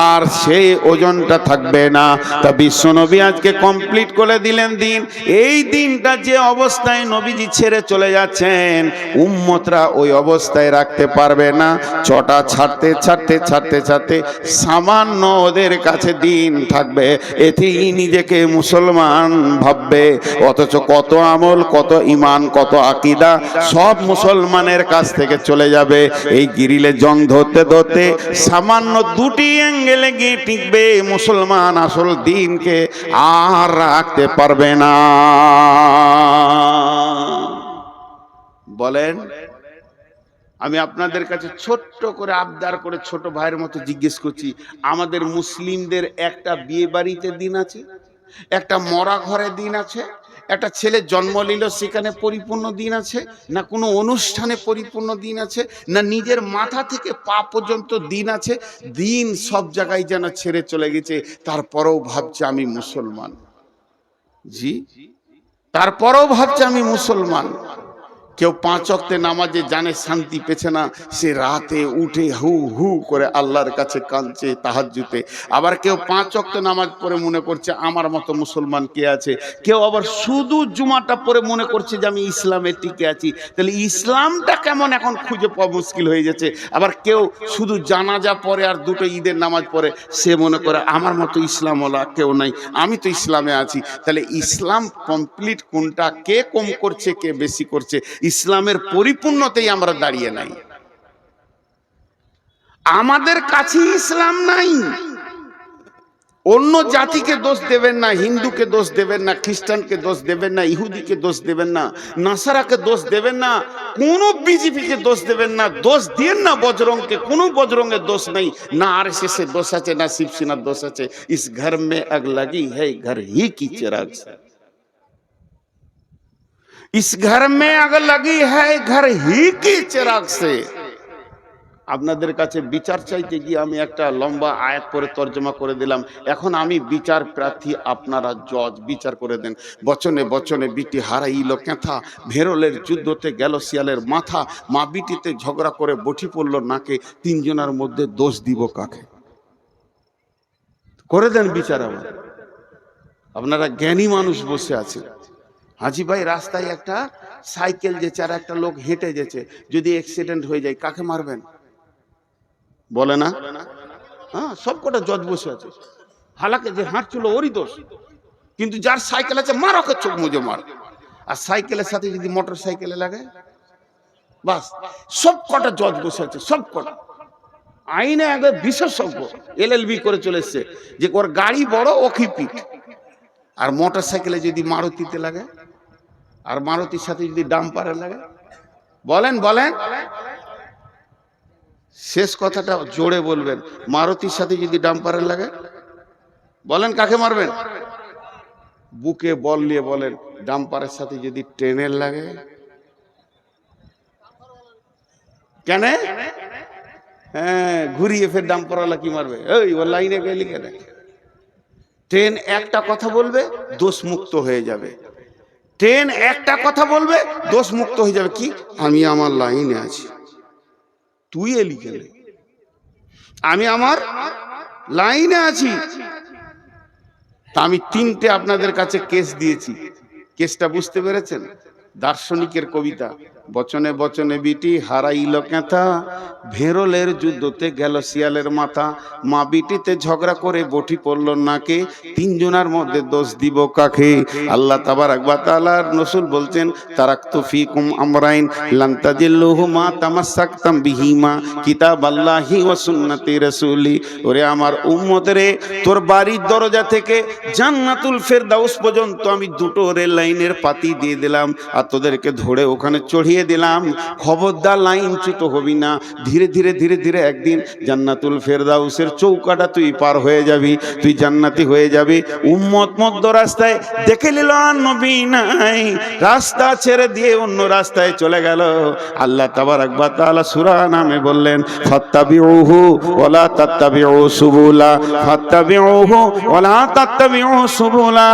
আর সেই ওজনটা থাকবে না। তা বিশ্বনবী আজকে কমপ্লিট করে দিলেন দিন। এই দিনটা যে অবস্থায় নবীজি ছেড়ে চলে যাচ্ছেন উম্মতরা ওই অবস্থায় রাখতে পারবে না। চটা ছাড়তে ছাড়তে ছাড়তে ছাড়তে সামান্য ওদের কাছে দিন থাকবে, এতেই নিজেকে মুসলমান ভাববে। অথচ কত আমল, কত ঈমান, কত আকীদা সব মুসলমানের কাছ থেকে চলে যাবে। এই গ্রিলে জং ধরতে ধরতে সামান্য দুটি অ্যাঙ্গেলে গিয়ে টিকবে, মুসলমান আসল দিনকে আর রাখতে পারবে না। বলেন, আমি আপনাদের কাছে ছোট্ট করে আবদার করে ছোট ভাইয়ের মতো জিজ্ঞেস করছি, আমাদের মুসলিমদের একটা বিয়ে বাড়িতে দিন আছে, একটা মরা ঘরে দিন আছে, একটা ছেলে জন্ম নিল সেখানে পরিপূর্ণ দিন আছে, না কোনো অনুষ্ঠানে পরিপূর্ণ দিন আছে, না নিজের মাথা থেকে পা পর্যন্ত দিন আছে? দিন সব জায়গায় যেন ছেড়ে চলে গেছে, তারপরেও ভাবছে আমি মুসলমান। জি, তারপরেও ভাবছে আমি মুসলমান। কেউ 5 ওয়াক্তে নামাজে জানে শান্তি পেছে না, সে রাতে উঠে হু হু করে আল্লাহর কাছে কাঁদছে তাহাজ্জুদে। আবার কেউ 5 ওয়াক্ত নামাজ পড়ে মনে করছে আমার মতো মুসলমান কে আছে। কেউ আবার শুধু জুমাটা পড়ে মনে করছে যে আমি ইসলামে টিকে আছি। তাহলে ইসলামটা কেমন এখন খুঁজে পাওয়া মুশকিল হয়ে যাচ্ছে। আবার কেউ শুধু জানাজা পড়ে আর দুটো ঈদের নামাজ পড়ে, সে মনে করে আমার মতো ইসলামওয়ালা কেউ নাই, আমি তো ইসলামে আছি। তাহলে ইসলাম কমপ্লিট কোনটা, কে কম করছে কে বেশি করছে? ইসলামের পরিপূর্ণতেই আমরা দাঁড়িয়ে নাই। আমাদের কাছে ইসলাম নাই। অন্য জাতিকে দোষ দেবেন না, হিন্দুকে দোষ দেবেন না, খ্রিস্টানকে দোষ দেবেন না, ইহুদিকে দোষ দেবেন না, নাসারাকে দোষ দেবেন না, কোনো বিজেপিকে দোষ দেবেন না, দোষ দিন না বজরংকে, কোনো বজরংয়ের দোষ নাই, না আরএসএস এর দোষ আছে, না শিবসেনার দোষ আছে। ইস ঘর মে আগ লাগি है घर ही की चिराग से, इस घर में आग लगी है घर ही की चिराग से। আপনাদের কাছে বিচার চাইতে গিয়ে আমি একটা লম্বা আয়াত করে তর্জমা করে দিলাম। এখন আমি বিচার প্রার্থী, আপনারা জজ, বিচার করে দেন। বচনে বচনে বিটি হারাইল কেথা, ভেরলের যুদ্ধতে গেল শিয়ালের মাথা, মা বিটিতে ঝগড়া করে বটি পড়ল নাকে, তিনজনের মধ্যে দোষ দিব কাকে? করে দেন বিচার। আমার আপনারা জ্ঞানী মানুষ বসে আছে। হাজি ভাই, রাস্তায় একটা সাইকেল যেছে আর একটা লোক হেঁটে যেছে, যদি অ্যাক্সিডেন্ট হয়ে যায় কাকে মারবেন? বলে না? হ্যাঁ, সব কটা জজ বসে আছে। হালাকে যে হাঁটছিল ওরই দোষ, কিন্তু যার সাইকেল আছে মার, ওকে চোখ মুজে মার। আর সাইকেলের সাথে যদি মোটর সাইকেলে লাগে, বাস, সব কটা জজ বসে আছে, সব কটা। আইনে একবার বিশেষজ্ঞ, LLB করে চলে এসছে যে ওর গাড়ি বড় ওকে পিঠ। আর মোটর সাইকেলে যদি মারুতিতে লাগে, আর মারুতির সাথে যদি ডাম্পারে লাগে, বলেন বলেন, শেষ কথাটা জোরে বলবেন। মারুতির সাথে যদি ডাম্পারে লাগে, বলেন কাকে মারবেন? বুকে বল নিয়ে বলেন। ডাম্পারের সাথে যদি ট্রেনের লাগে, কেন? হ্যাঁ, ঘুরিয়ে ফের ডাম্পারওয়ালা কি মারবে? এই ওর লাইনে গেলি কেন? ট্রেন একটা কথা বলবে, দোষ মুক্ত হয়ে যাবে। ট্রেন একটা কথা বলবে, দোষ মুক্ত হয়ে যাবে। কি? আমি আমার লাইনে আছি, তুই এলি কেন? আমি আমার লাইনে আছি। তা আমি 3টে আপনাদের কাছে কেস দিয়েছি। কেসটা বুঝতে পেরেছেন? দার্শনিকের কবিতা। বচনে বচনে বিটি হারাইল কেথা, ভেরলের যুদ্ধতে গেল শিয়ালের মাথা, মা বিটিতে ঝগড়া করে বটি পড়ল নাকে, তিনজনের মধ্যে দোষ দিব কাকে? আল্লাহ তাবারাক ওয়া তাআলার রাসূল বলছেন, তারাকতু ফিকুম আমরাইন লান তাজিল্লুহুমা তামাসসাকতাম বিহিমা কিতাবাল্লাহি ওয়া সুন্নতি রাসূলি। ওরে আমার উম্মত রে, তোর বাড়ির দরজা থেকে জান্নাতুল ফেরদাউস পর্যন্ত আমি 2টো রেল লাইনের পাতি দিয়ে দিলাম, আর তোদেরকে ধরে ওখানে চড়িয়ে দিলাম, খবরদার লাইনচ্যুত হবি না। ধীরে ধীরে ধীরে ধীরে একদিন জান্নাতুল ফেরদাউসের চৌকাটা তুই পার হয়ে যাবি, তুই জান্নাতি হয়ে যাবি। উম্মত মধ্য রাস্তায় দেখে নিল নবী নাই, রাস্তা ছেড়ে দিয়ে অন্য রাস্তায় চলে গেল। আল্লাহ তাবারাক ওয়া তাআলা সূরা নামে বললেন, ফাত্তাবিউহু ওয়ালা তাত্তাবিউ সুবুলা, ফাত্তাবিউহু ওয়ালা তাত্তাবিউ সুবুলা।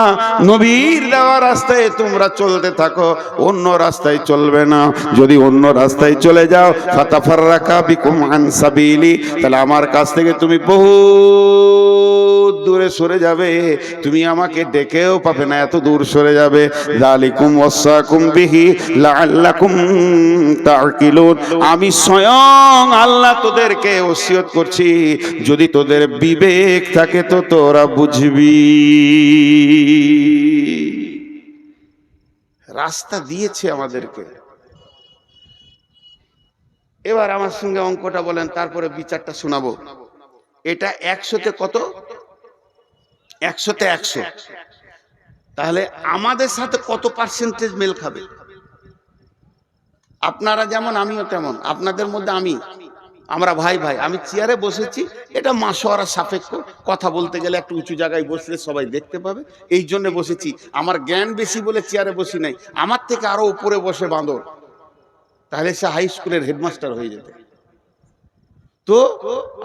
নবীর দেওয়া রাস্তায় তোমরা চলতে থাকো, অন্য রাস্তায় চলবে না। যদি অন্য রাস্তায় চলে যাও, ফাতাফাররাকা বিকুম আন সাবিলি, তাহলে আমার কাছ থেকে তুমি বহু দূরে সরে যাবে, তুমি আমাকে ডেকেও পাবে না, এত দূর সরে যাবে। যালিকুম ওয়াসাকুম বিহি লাআল্লাকুম তাকিলুন। আমি স্বয়ং আল্লাহ তোদেরকে ওসিয়ত করছি, যদি তোদের বিবেক থাকে তো তোরা বুঝবি। রাস্তা দিয়েছে আমাদেরকে। এবার আমার সঙ্গে অঙ্কটা বলেন, তারপরে বিচারটা শোনাবো। এটা 100-তে কত? 100-তে 100। তাহলে আমাদের সাথে কত পার্সেন্টেজ মেল খাবে? আপনারা যেমন আমিও তেমন, আপনাদের মধ্যে আমরা ভাই ভাই। আমি চেয়ারে বসেছি, এটা মাশওয়ারা সাপেক্ষ, কথা বলতে গেলে একটু উঁচু জায়গায় বসলে সবাই দেখতে পাবে, এই জন্য বসেছি। আমার জ্ঞান বেশি বলে চেয়ারে বসি নাই, আমার থেকে আরো উপরে বসে বাঁদর, তাহলে সে হাই স্কুলের হেডমাস্টার হয়ে যেত। তো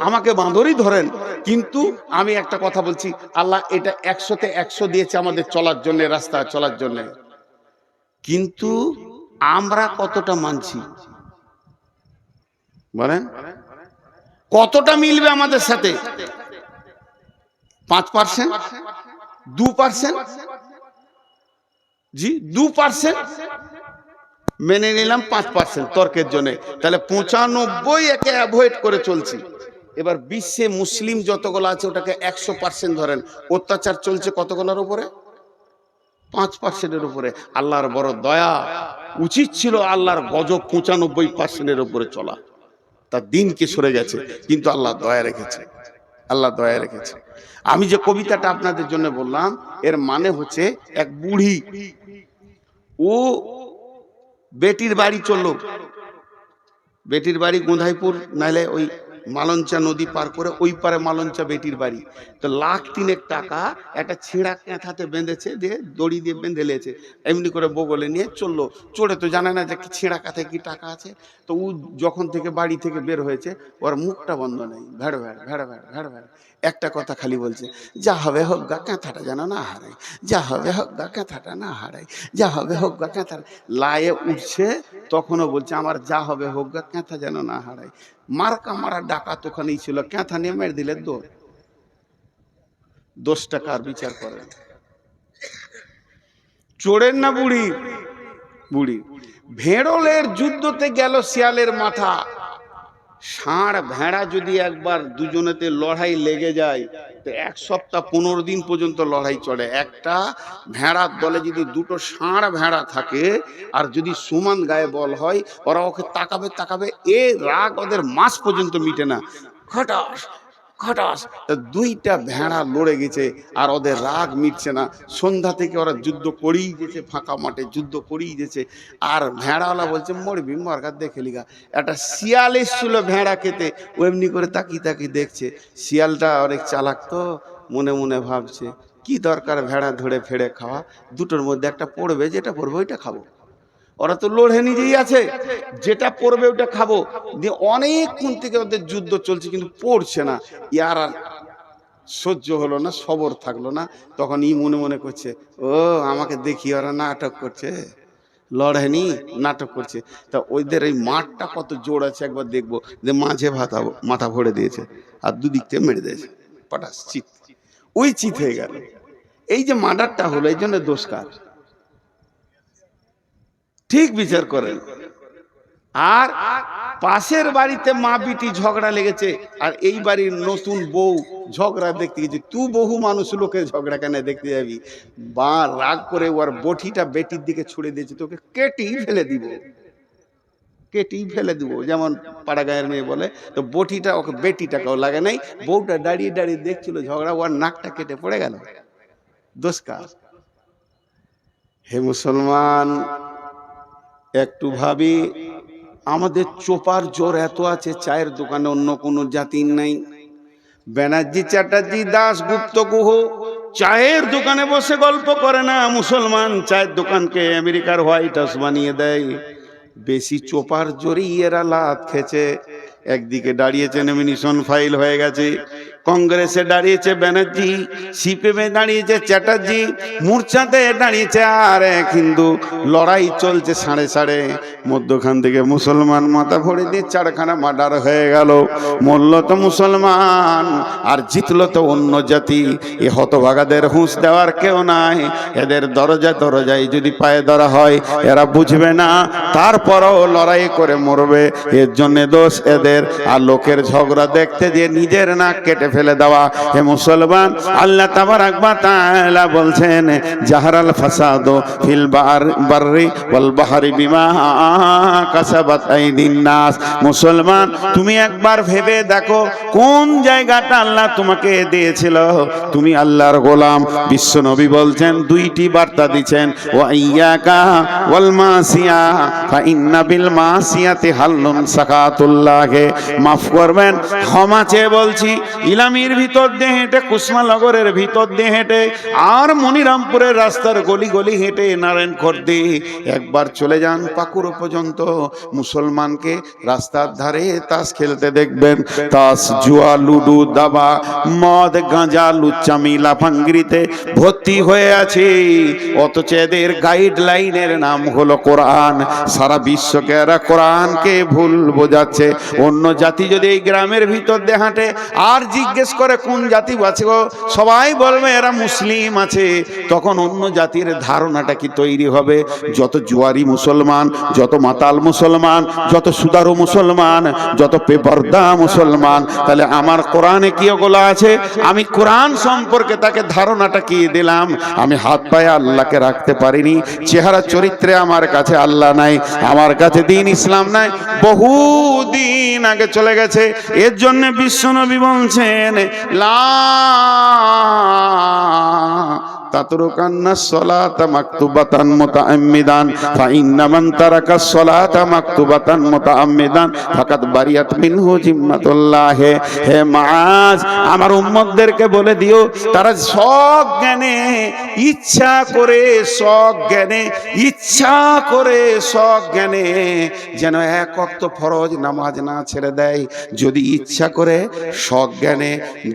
আমাকে বাঁদরই ধরেন, কিন্তু আমি একটা কথা বলছি, আল্লাহ এটা 100-তে 100 দিয়েছে আমাদের চলার জন্য, রাস্তা চলার জন্য। কিন্তু আমরা কতটা মানছি বলেন? কতটা মিলবে আমাদের সাথে? 5%, 2%? জি 2% মেনে নিলাম, 5% তর্কের জন্য, তাহলে 95 একে অ্যাভয়েড করে চলছি। এবার বিশ্বে মুসলিম যতগুলো আছে ওটাকে 100% ধরেন, অত্যাচার চলছে কতগুলোর উপরে? 5%-এর উপরে। আল্লাহর বড় দয়া, উচিত ছিল আল্লাহর গজব 95%-এর উপরে চলা, তার দিনকে সরে গেছে, কিন্তু আল্লাহ দয়া রেখেছে, আল্লাহ দয়া রেখেছে। আমি যে কবিতাটা আপনাদের জন্য বললাম, এর মানে হচ্ছে এক বুড়ি, ও বেটির বাড়ি চললো, বেটির বাড়ি গোঁধাইপুর, নাইলে ওই মালঞ্চা নদী পার করে ওই পারে মালঞ্চা বেটির বাড়ি। তো 1,03,000 টাকা একটা ছেঁড়া ক্যাঁথাতে বেঁধেছে, দিয়ে দড়ি দিয়ে বেঁধে লেছে, এমনি করে বগলে নিয়ে চললো। চড়ে তো জানে না যে ছেঁড়া কাঁথায় কি টাকা আছে। তো ও যখন থেকে বাড়ি থেকে বের হয়েছে, ওর মুখটা বন্ধ নেই, ভেড় ভেড় ভেড় ভেড় ভেড় ভেড়, একটা কথা খালি বলছে, যা হবে হোক গা, ক্যাঁথাটা যেন না হারাই, যা হবে হোক গা, ক্যাঁথাটা না হারাই, যা হবে হোক গা, ক্যাঁথা। লায়ে উঠছে, তখনও বলছে আমার যা হবে হোক গা, ক্যাঁথা যেন না হারাই। মার্কা মারা ডাকাত ওখানেই ছিল, ক্যাঁথা নিয়ে মেরে দিলে দৌড়। 10 টাকার বিচার করেন। চোরের না বুড়ি? বুড়ি। ভেড়লের যুদ্ধতে গেল শিয়ালের মাথা। ষাঁড় ভেড়া যদি একবার দুজনেতে লড়াই লেগে যায়, তো 1 সপ্তাহ 15 দিন পর্যন্ত লড়াই চলে। একটা ভেড়ার দলে যদি 2টো ষাঁড় ভেড়া থাকে, আর যদি সমান গায়ে বল হয়, ওরা ওকে তাকাবে তাকাবে, এ রাগ ওদের মাস পর্যন্ত মিটে না। খটাস খটাস, 2টা ভেড়া লড়ে গেছে, আর ওদের রাগ মিটছে না। সন্ধ্যা থেকে ওরা যুদ্ধ করেই গেছে, ফাঁকা মাঠে যুদ্ধ করেই গেছে। আর ভেড়াওয়ালা বলছে মরবি মরগা দেখে লিগা। একটা শিয়াল এসছিল ভেড়া খেতে, ও এমনি করে তাকিয়ে তাকিয়ে দেখছে। শিয়ালটা অনেক চালাক, তো মনে মনে ভাবছে কি দরকার ভেড়া ধরে ফেড়ে খাওয়া, দুটোর মধ্যে একটা পড়বে, যেটা পড়বে ওইটা খাবো। ওরা তো লড়ে নিজেই আছে, যেটা পড়বে ওটা খাবো। দিয়ে অনেকক্ষণ থেকে ওদের যুদ্ধ চলছে, কিন্তু পড়ছে না। ইয়ার আর সহ্য হলো না, সবর থাকলো না। তখন ই মনে মনে করছে, ও আমাকে দেখি ওরা নাটক করছে, লড়েনি, নাটক করছে। তা ওইদের এই মাঠটা কত জোর আছে একবার দেখবো। যে মাঝে মাথা ভরে দিয়েছে, আর দুদিক থেকে মেরে দিয়েছে, পটাশ চিত, ওই চিত হয়ে গেল। এই যে মার্ডারটা হলো, এই জন্য দোষ কার? ঠিক বিচার করেন। আর পাশের বাড়িতে মা বিটি ঝগড়া লেগেছে, আর এই বাড়ির নতুন বউ ঝগড়া দেখতে গেছে। তুই বহু মানুষ লোকের ঝগড়া কেন দেখতে যাবি? বা রাগ করে ওর বটিটা বেটির দিকে ছুড়ে দিয়েছে, তোকে কেটেই ফেলে দিব, কেটেই ফেলে দিব। যেমন পাড়া গায়ের মেয়ে বলে, তো বটিটা ওকে বেটিটাকেও লাগে নাই। বউটা দাঁড়িয়ে দাঁড়িয়ে দেখছিল ঝগড়া, ওর নাকটা কেটে পড়ে গেল। দোষ কার? হে মুসলমান, একটু ভাবি, আমাদের চোপার জোর এত আছে, চায়ের দোকানে অন্য কোনো জাতির নাই। ব্যানার্জি, চ্যাটার্জি, দাস, গুপ্ত, গুহ চায়ের দোকানে বসে গল্প করে না। মুসলমান চায়ের দোকানকে আমেরিকার হোয়াইট হাউস বানিয়ে দেয়। বেশি চোপার জোরেই এরা লাত খেছে। একদিকে দাঁড়িয়েছে নমিনেশন ফাইল হয়ে গেছে, কংগ্রেসে দাঁড়িয়েছে ব্যানার্জি, সিপিএমে দাঁড়িয়েছে চ্যাটার্জি, মূর্ছাতে দাঁড়িয়েছে আর এক হিন্দু। লড়াই চলছে সাড়ে সাড়ে। মধ্যখান থেকে মুসলমান মাথা ভরে দিয়ে চারখানা মার্ডার হয়ে গেল। মরল তো মুসলমান আর জিতল তো অন্য জাতি। এ হতভাগাদের হুঁশ দেওয়ার কেউ নাই। এদের দরজায় দরজায় যদি পায়ে ধরা হয় এরা বুঝবে না, তারপরও লড়াই করে মরবে। এর জন্য দোষ এদের। আর লোকের ঝগড়া দেখতে যে নিজের নাক কেটে ফেলে দেওয়া। হে মুসলমান, আল্লাহ তাবারাক ওয়া তাআলা বলছেন, জাহারাল ফাসাদু ফিল বাররি ওয়াল বাহরি বিমা কাসাবাত আইদিন নাস। মুসলমান, তুমি একবার ভেবে দেখো কোন জায়গাটা আল্লাহ তোমাকে দিয়েছিল। তুমি আল্লাহর গোলাম। বিশ্ব নবী বলছেন, দুইটি বার্তা দিচ্ছেন, ওয়া ইয়াকা ওয়াল মাসিয়া ফা ইন্না বিল মাসিয়াতি হাল্লুন সাকাতুল্লাহ। মাফ করবেন, ক্ষমা চেয়ে বলছি। ইলামির ভিতর দিয়ে হেঁটে, কুসমানগরের ভিতর দিয়ে হেঁটে, আর মনিরামপুরের রাস্তার গলি গলি হেঁটে নারায়ণখোর দিয়ে একবার চলে যান পাকুড় পর্যন্ত। মুসলমানকে রাস্তার ধারে তাস খেলতে দেখবেন। তাস, জুয়া, লুডু, দাবা, মদ, গাঁজা, লুচ্চামি, লাফাঙ্গিরিতে ভর্তি হয়ে আছে। অথচ এদের গাইডলাইনের নাম হলো কোরআন। সারা বিশ্বকে এরা কোরআনকে ভুল বোঝাচ্ছে। অন্য জাতি যদি এই গ্রামের ভিতর দিয়ে হাঁটে আর জিজ্ঞেস করে কোন জাতি আছে গো, সবাই বলবে এরা মুসলিম আছে। তখন অন্য জাতির ধারণাটা কি তৈরি হবে? যত জুয়ারি মুসলমান, যত মাতাল মুসলমান, যত সুদারু মুসলমান, যত বেপরদা মুসলমান। তাহলে আমার কোরআনে কি ওগুলো আছে? আমি কোরআন সম্পর্কে তাকে ধারণাটা কি দিলাম? আমি হাত পায়ে আল্লাহকে রাখতে পারিনি। চেহারা চরিত্রে আমার কাছে আল্লাহ নাই, আমার কাছে দ্বীন ইসলাম নাই, বহুদিন আগে চলে গেছে। এর জন্য বিশ্বনবী বলছেন, লা তাতরুকান্না সলাতা মাকতুবাতান মুতাআম্মিদান ফা ইন্না মান তারাকা সলাতা মাকতুবাতান মুতাআম্মিদান ফাকাদ বারিয়াত মিনহু জিম্মাতুল্লাহ। হে মাআজ, আমার উম্মতদেরকে বলে দিও, তারা সজ্ঞানে ইচ্ছা করে, সজ্ঞানে ইচ্ছা করে, সজ্ঞানে যেন এক ওয়াক্ত ফরজ নামাজ না ছেড়ে দেয়। যদি ইচ্ছা করে, সজ্ঞানে,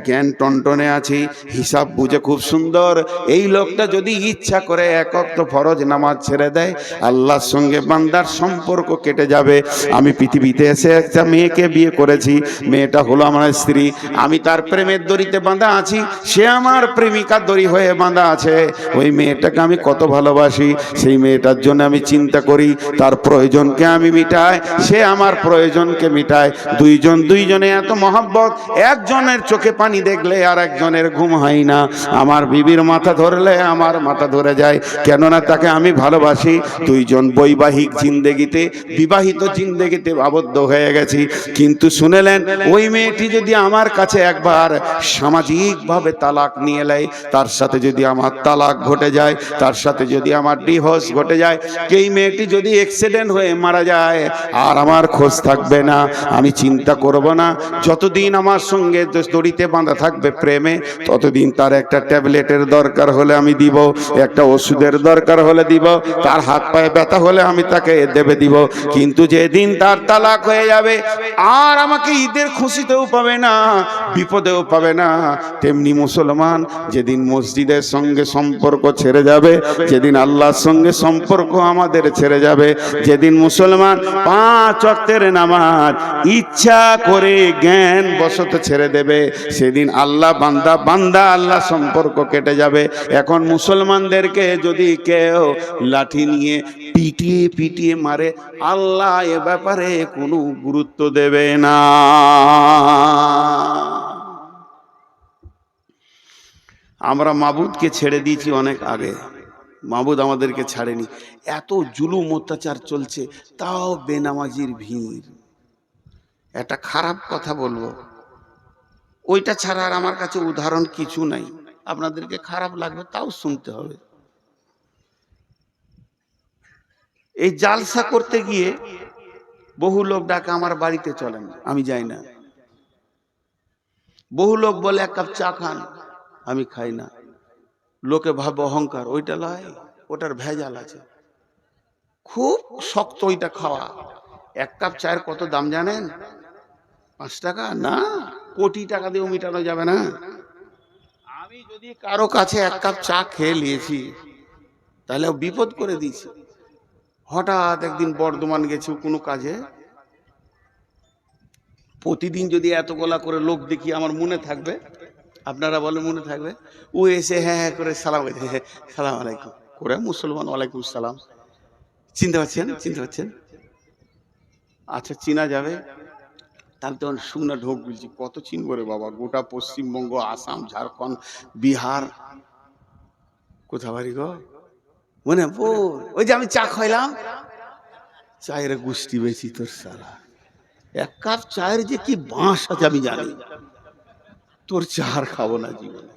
জ্ঞান টনটনে আছে, হিসাব বুঝে খুব সুন্দর, এই লোকটা যদি ইচ্ছা করে এক ওয়াক্ত ফরজ নামাজ ছেড়ে দেয়, আল্লাহর সঙ্গে বান্দার সম্পর্ক কেটে যাবে। আমি পৃথিবীতে এসে একটা মেয়েকে বিয়ে করেছি, মেয়েটা হলো আমার স্ত্রী। আমি তার প্রেমের দড়িতে বাঁধা আছি, সে আমার প্রেমিকার দড়ি হয়ে বাঁধা আছে। ওই মেয়েটাকে আমি কত ভালোবাসি, সেই মেয়েটার জন্য আমি চিন্তা করি, তার প্রয়োজনকে আমি মিটাই, সে আমার প্রয়োজনকে মিটায়। দুইজনে এত মহব্বত, একজনের চোখে পানি দেখলে আর একজনের ঘুম হয় না। আমার বিবির মাথা ধরলে আমার মাথা ধরে যায়, কেননা তাকে আমি ভালোবাসি। দুইজন বৈবাহিক জিন্দেগিতে, বিবাহিত জিন্দেগিতে আবদ্ধ হয়ে গেছি। কিন্তু শুনেলেন, ওই মেয়েটি যদি আমার কাছে একবার সামাজিকভাবে তালাক নিয়ে নেয়, তার সাথে যদি আমার তালাক ঘটে যায়, তার সাথে যদি আমার ডিভোর্স ঘটে যায়, এই মেয়েটি যদি অ্যাক্সিডেন্ট হয়ে মারা যায়, আর আমার খোঁজ থাকবে না। আমি চিন্তা করব না, যতদিন আমার সঙ্গে দড়িতে বাঁধা থাকবে প্রেমে, ততদিন তার একটা ট্যাবলেটের দরকার হলে আমি দিব, একটা ওষুধের দরকার হলে দিব, তার হাত পায়ে ব্যথা হলে আমি তাকে দেবে দিব। কিন্তু যেদিন তার তালাক হয়ে যাবে, আর আমাকে ঈদের খুশিতেও পাবে না, বিপদেও পাবে না। তেমনি মুসলমান, যেদিন মসজিদের সঙ্গে সম্পর্ক ছেড়ে যাবে, যেদিন আল্লাহর সঙ্গে সম্পর্ক আমাদের ছেড়ে যাবে, যেদিন মুসলমান 5 ওয়াক্তের নামাজ ইচ্ছা করে জ্ঞান বশত ছেড়ে দেবে, সেদিন আল্লাহ বান্দা আল্লাহ সম্পর্ক কেটে যাবে। এখন মুসলমানদেরকে যদি কেউ লাঠি নিয়ে পিটিয়ে পিটিয়ে মারে, আল্লাহ এ ব্যাপারে কোনো গুরুত্ব দেবে না। আমরা মাবুদকে ছেড়ে দিয়েছি অনেক আগে, মাবুদ আমাদেরকে ছাড়েনি। এত জুলুম অত্যাচার চলছে, তাও বেনামাজির ভিড়। একটা খারাপ কথা বলবো, ওইটা ছাড়া আর আমার কাছে উদাহরণ কিছু নাই। আপনাদেরকে খারাপ লাগবে, তাও শুনতে হবে। এই জালসা করতে গিয়ে বহু লোক ডাকে আমার বাড়িতে চলেন, আমি যাই না। বহু লোক বলে এক কাপ চা খান, আমি খাই না। লোকে ভাবে অহংকার, ওইটা লয়, ওটার ভেজাল আছে। খুব শক্ত ওইটা খাওয়া। এক কাপ চায়ের কত দাম জানেন? 5 টাকা না, কোটি টাকা দিয়েও মিটানো যাবে না। আমি যদি কারো কাছে এক কাপ চা খেয়ে নিয়েছি, তাহলে বিপদ করে দিয়েছি। হঠাৎ একদিন বর্ধমান গেছি কোনো কাজে, প্রতিদিন যদি এত গলা করে লোক দেখি, আমার মনে থাকবে? আপনারা বলেন মনে থাকবে? ও এসে হ্যাঁ হ্যাঁ করে সালাম, সালাম আলাইকুম করে, মুসলমান, ওয়ালাইকুম সালাম। চিনতে পারছেন? চিনতে পারছেন? আচ্ছা, চিনা যাবে। তাহলে তখন শুকনা ঢোক বলছি, কত চিনবো রে বাবা, গোটা পশ্চিমবঙ্গ, আসাম, ঝাড়খণ্ড, বিহার। কোথা বাড়ি গো? মনে ওই যে আমি চা খাইলাম, চায়ের গুষ্টি বেশি তোর সালা। এক কাপ চায়ের যে কি বাঁশ আছে আমি জানি, তোর চা আর খাবো না জীবনে।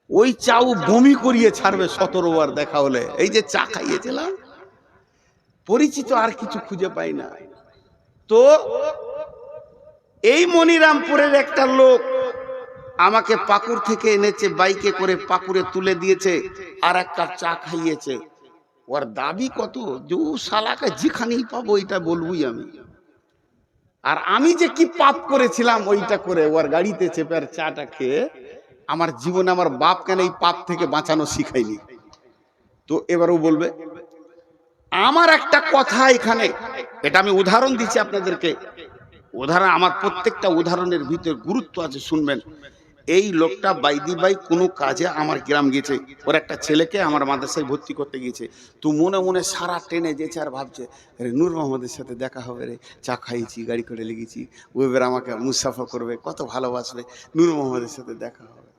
ওই চাও বমি করিয়ে ছাড়বে 17 বার দেখা হলে। এই যে চা খাইয়েছিলাম, পরিচিত আর কিছু খুঁজে পাই না। তো এই মনিরামপুরের একটা লোক আমাকে পাকুড় থেকে এনেছে, বাইকে করে পাকুড়ে তুলে দিয়েছে, আর এক কাপ চা খাইয়েছে। ওর দাবি কত, যে শালাকে যেখানেই পাবো ওইটা বলবই আমি। আর আমি যে কি পাপ করেছিলাম ওইটা করে ওর গাড়িতে চেপে আর চাটা খেয়ে, আমার জীবনে আমার বাপ কেন এই পাপ থেকে বাঁচানো শিখায়নি। তো এবারও বলবে। আমার একটা কথা এখানে, এটা আমি উদাহরণ দিচ্ছি আপনাদেরকে। উদাহরণ, আমার প্রত্যেকটা উদাহরণের ভিতরে গুরুত্ব আছে, শুনবেন। এই লোকটা বাইদি বাই কোনো কাজে আমার গ্রাম গেছে, ওর একটা ছেলেকে আমার মাদ্রাসায় ভর্তি করতে গিয়েছে। তো মনে মনে সারা ট্রেনে যেছে আর ভাবছে, রে নূর মোহাম্মদের সাথে দেখা হবে রে, চা খাইছি, গাড়ি করে লেগেছি, ও এবার আমাকে মুসাফা করবে, কত ভালোবাসবে, নূর মোহাম্মদের সাথে দেখা হবে।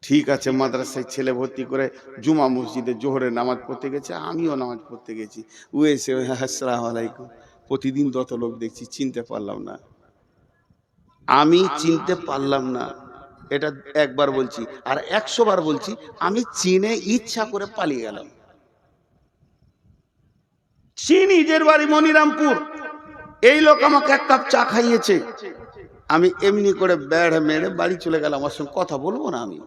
ঠিক আছে, মাদ্রাসায় ছেলে ভর্তি করে জুমা মসজিদে জোহরের নামাজ পড়তে গেছে, আমিও নামাজ পড়তে গেছি। ও এসে আসসালামু আলাইকুম। প্রতিদিন যত লোক দেখছি, চিনতে পারলাম না। আমি চিনতে পারলাম না, এটা একবার বলছি, আর 100 বার বলছি, আমি চিনে ইচ্ছা করে পালিয়ে গেলাম। নিজের বাড়ি মনিরামপুর, এই লোক আমাকে এক কাপ চা খাইয়েছে, আমি এমনি করে বেড়ে মেরে বাড়ি চলে গেলাম। আমার সঙ্গে কথা বলবো না আমি।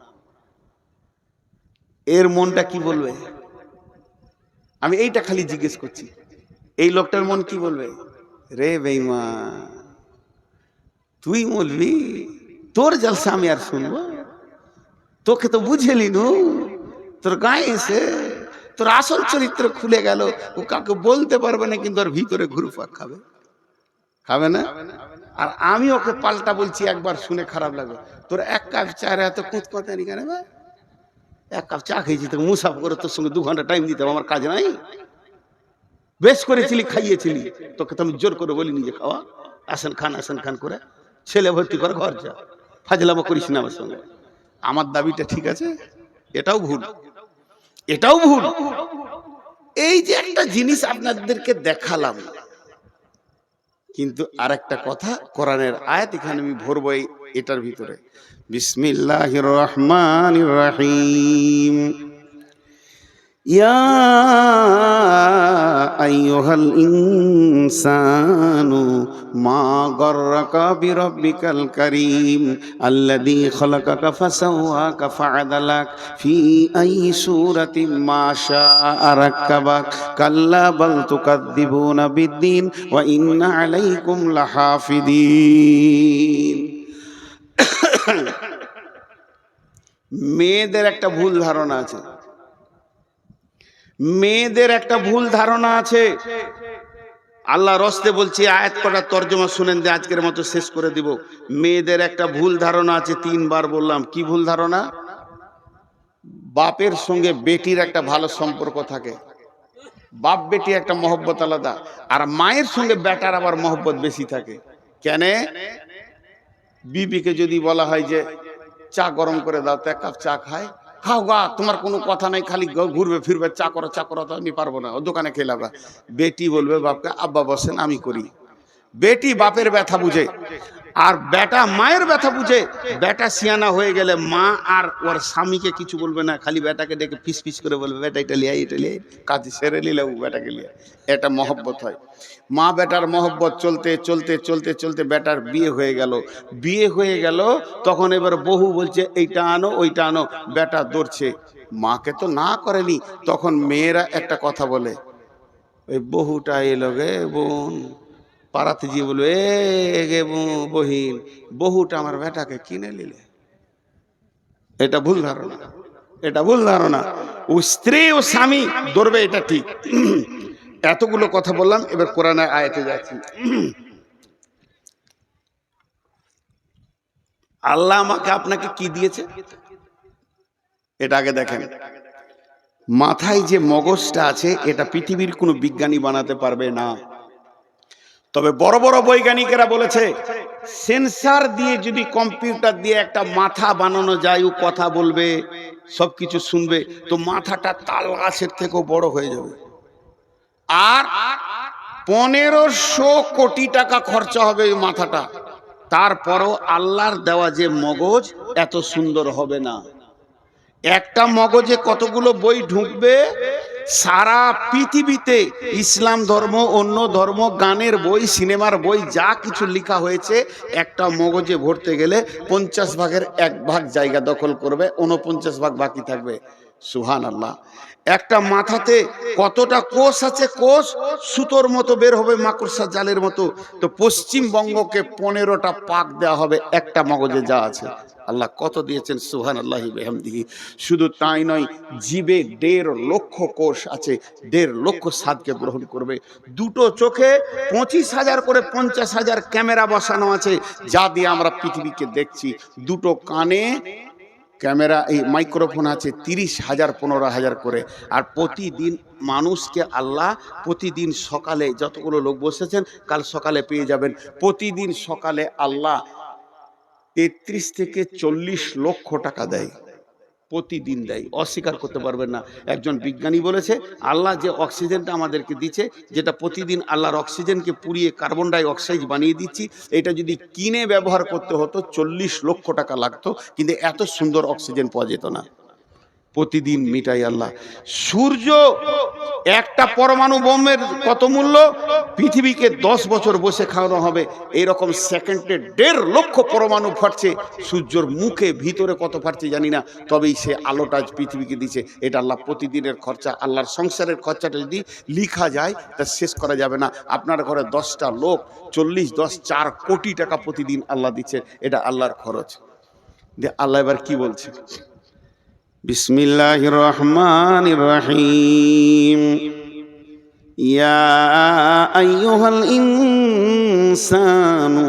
এর মনটা কি বলবে? আমি এইটা খালি জিজ্ঞেস করছি, এই লোকটার মন কি বলবে? রে বেঈমান, তুই বলবি তোর জলসা আমি আর শুনবো? তোকে তো বুঝেলি নু, তোর গায়ে এসে তোর আসল চরিত্র খুলে গেল। ও কাউকে বলতে পারবে না, কিন্তু ওর ভিতরে ঘুরপাক খাবে, খাবে না? আর আমি ওকে পাল্টা বলছি, একবার শুনে খারাপ লাগবে, তোর এক কাপ চায়ের এত কুঁতকুঁতানি কেন? এক কাপ চা খেয়েছি, তোকে মুসাফা করে তোর সঙ্গে 2 ঘন্টা টাইম দিতে আমার কাজ নাই? বেশ করেছিলি, খাইয়েছিলি, তোকে তো আমি জোর করে বলিনি যে খাওয়া, আসেন খান করে ছেলে ভর্তি করে ঘর যা, ফাজলামো করিস না আমার সঙ্গে। আমার দাবিটা ঠিক আছে? এটাও ভুল, এটাও ভুল। এই যে একটা জিনিস আপনাদেরকে দেখালাম, কিন্তু আর একটা কথা, কোরআনের আয়াত এখানে আমি ভরবো এটার ভিতরে। বিসমিল্লাহির রহমানির রহিম। ইয়া আইয়ুহাল ইনসানু মা গাররাকা বিরাব্বিকাল কারীম আল্লাযী খালাকাকা ফাসাওয়াকা ফাআদালাক ফি আইয়ি সূরাতিন মা শাআ রাক্কাবাক কাল্লা বাল তুকাদ্দিবুনা বিদ্দীন ওয়া ইন্না আলাইকুম লাহাফিদিন। মেয়েদের একটা ভুল ধারণা আছে, মেয়েদের একটা ভুল ধারণা আছে। আল্লাহ রস্তে বলছি, আয়াত কটা তর্জমা শুনেন দিয়ে আজকের মতো শেষ করে দিব। মেয়েদের একটা ভুল ধারণা আছে, 3 বার বললাম। কি ভুল ধারণা? বাপের সঙ্গে বেটির একটা ভালো সম্পর্ক থাকে, বাপ বেটি একটা মহব্বত আলাদা, আর মায়ের সঙ্গে বেটার আবার মহব্বত বেশি থাকে। কেন? বিবিকে যদি বলা হয় যে চা গরম করে দাও, তো 1 কাপ চা খায়, খাও গা, তোমার কোনো কথা নাই, খালি ঘুরবে ফিরবে, চা করো তো আমি পারবো না, ও দোকানে খেয়ে লাভ। বেটি বলবে বাপকে, আব্বা বসেন আমি করি। বেটি বাপের ব্যথা বুঝে। আর বেটা মায়ের ব্যথা বুঝে। বেটা সিয়ানা হয়ে গেলে মা আর ওর স্বামীকে কিছু বলবে না, খালি বেটাকে ডেকে ফিস ফিস করে বলবে, বেটা এটা লিয়াই, এটা লিয়াই, কাজ সেরে নিলে বেটাকে লিয়ে। এটা মহব্বত হয়। মা বেটার মহব্বত চলতে চলতে চলতে চলতে বেটার বিয়ে হয়ে গেল। বিয়ে হয়ে গেল তখন এবার বহু বলছে এইটা আনো ওইটা আনো, বেটা দৌড়ছে। মাকে তো না করেনি, তখন মেয়েরা একটা কথা বলে, ওই বহুটা এলো গে বোন, পাড়াতে গিয়ে বলবে, এ গে বহিন, বহুটা আমার বেটাকে কিনে নিলে। এটা ভুল ধারণা, এটা ভুল ধারণা। ও স্ত্রী ও স্বামী ধরবে, এটা ঠিক। এতগুলো কথা বললাম, এবার কোরআনের আয়াতে যাচ্ছি। আল্লাহ আমাকে আপনাকে কি দিয়েছে এটা আগে দেখেন। মাথায় যে মগজটা আছে এটা পৃথিবীর কোনো বিজ্ঞানী বানাতে পারবে না। তবে বড় বড় বৈজ্ঞানিকেরা বলেছে সেন্সার দিয়ে যদি কম্পিউটার দিয়ে একটা মাথা বানানো যায়, ও কথা বলবে, সবকিছু শুনবে, তো মাথাটা তাল গাছের থেকেও বড় হয়ে যাবে। আর 1500 কোটি টাকা খরচা হবে ওই মাথাটা, তারপরও আল্লাহর দেওয়া যে মগজ এত সুন্দর হবে না। একটা মগজে কতগুলো বই ঢুকবে, সারা পৃথিবীতে ইসলাম ধর্ম, অন্য ধর্ম, গানের বই, সিনেমার বই, যা কিছু লেখা হয়েছে একটা মগজে ভরতে গেলে 50 ভাগের 1 ভাগ জায়গা দখল করবে, 49 ভাগ বাকি থাকবে। সুবহানাল্লাহ। একটা মাথাতে কতটা কোষ আছে, কোষ সুতোর মতো বের হবে, মাকড়সা জালের মতো। তো পশ্চিমবঙ্গকে 15টা পাক দেওয়া হবে একটা মগজে যা আছে। আল্লাহ কত দিয়েছেন, সুবহানাল্লাহি বিহামদিহি। শুধু তাই নয়, জিবে 1.5 লক্ষ কোষ আছে, 1.5 লক্ষ স্বাদকে গ্রহণ করবে। দুটো চোখে 25,000 করে 50,000 ক্যামেরা বসানো আছে, যা দিয়ে আমরা পৃথিবীকে দেখছি। দুটো কানে ক্যামেরা, এই মাইক্রোফোন আছে 30,000 15,000 করে। আর প্রতিদিন মানুষকে আল্লাহ, প্রতিদিন সকালে যতগুলো লোক বসেছেন কাল সকালে পেয়ে যাবেন, প্রতিদিন সকালে আল্লাহ 33 থেকে 40 লক্ষ টাকা দেয়, প্রতিদিন দেয়, অস্বীকার করতে পারবেন না। একজন বিজ্ঞানী বলেছে আল্লাহ যে অক্সিজেনটা আমাদেরকে দিচ্ছে, যেটা প্রতিদিন আল্লাহর অক্সিজেনকে পুড়িয়ে কার্বন ডাই অক্সাইড বানিয়ে দিচ্ছি, এটা যদি কিনে ব্যবহার করতে হতো 40 লক্ষ টাকা লাগতো, কিন্তু এত সুন্দর অক্সিজেন পাওয়া যেত না। প্রতিদিন মিটাই আল্লাহ। সূর্য একটা পরমাণু বোমের কত মূল্য, পৃথিবীকে 10 বছর বসে খাওয়ানো হবে। এইরকম সেকেন্ডে 1.5 লক্ষ পরমাণু ফাটছে, সূর্যর মুখে ভিতরে কত ফাটছে জানি না, তবেই সে আলোটা পৃথিবীকে দিচ্ছে। এটা আল্লাহ প্রতিদিনের খরচা। আল্লাহর সংসারের খরচাটা যদি লিখা যায় তা শেষ করা যাবে না। আপনার ঘরে 10টা লোক 4 কোটি টাকা প্রতিদিন আল্লাহ দিচ্ছে, এটা আল্লাহর খরচ। আল্লাহ এবার কি বলছে, বিসমিল্লাহির রহমানির রহিম। ইয়া আইয়ুহাল ইনসানু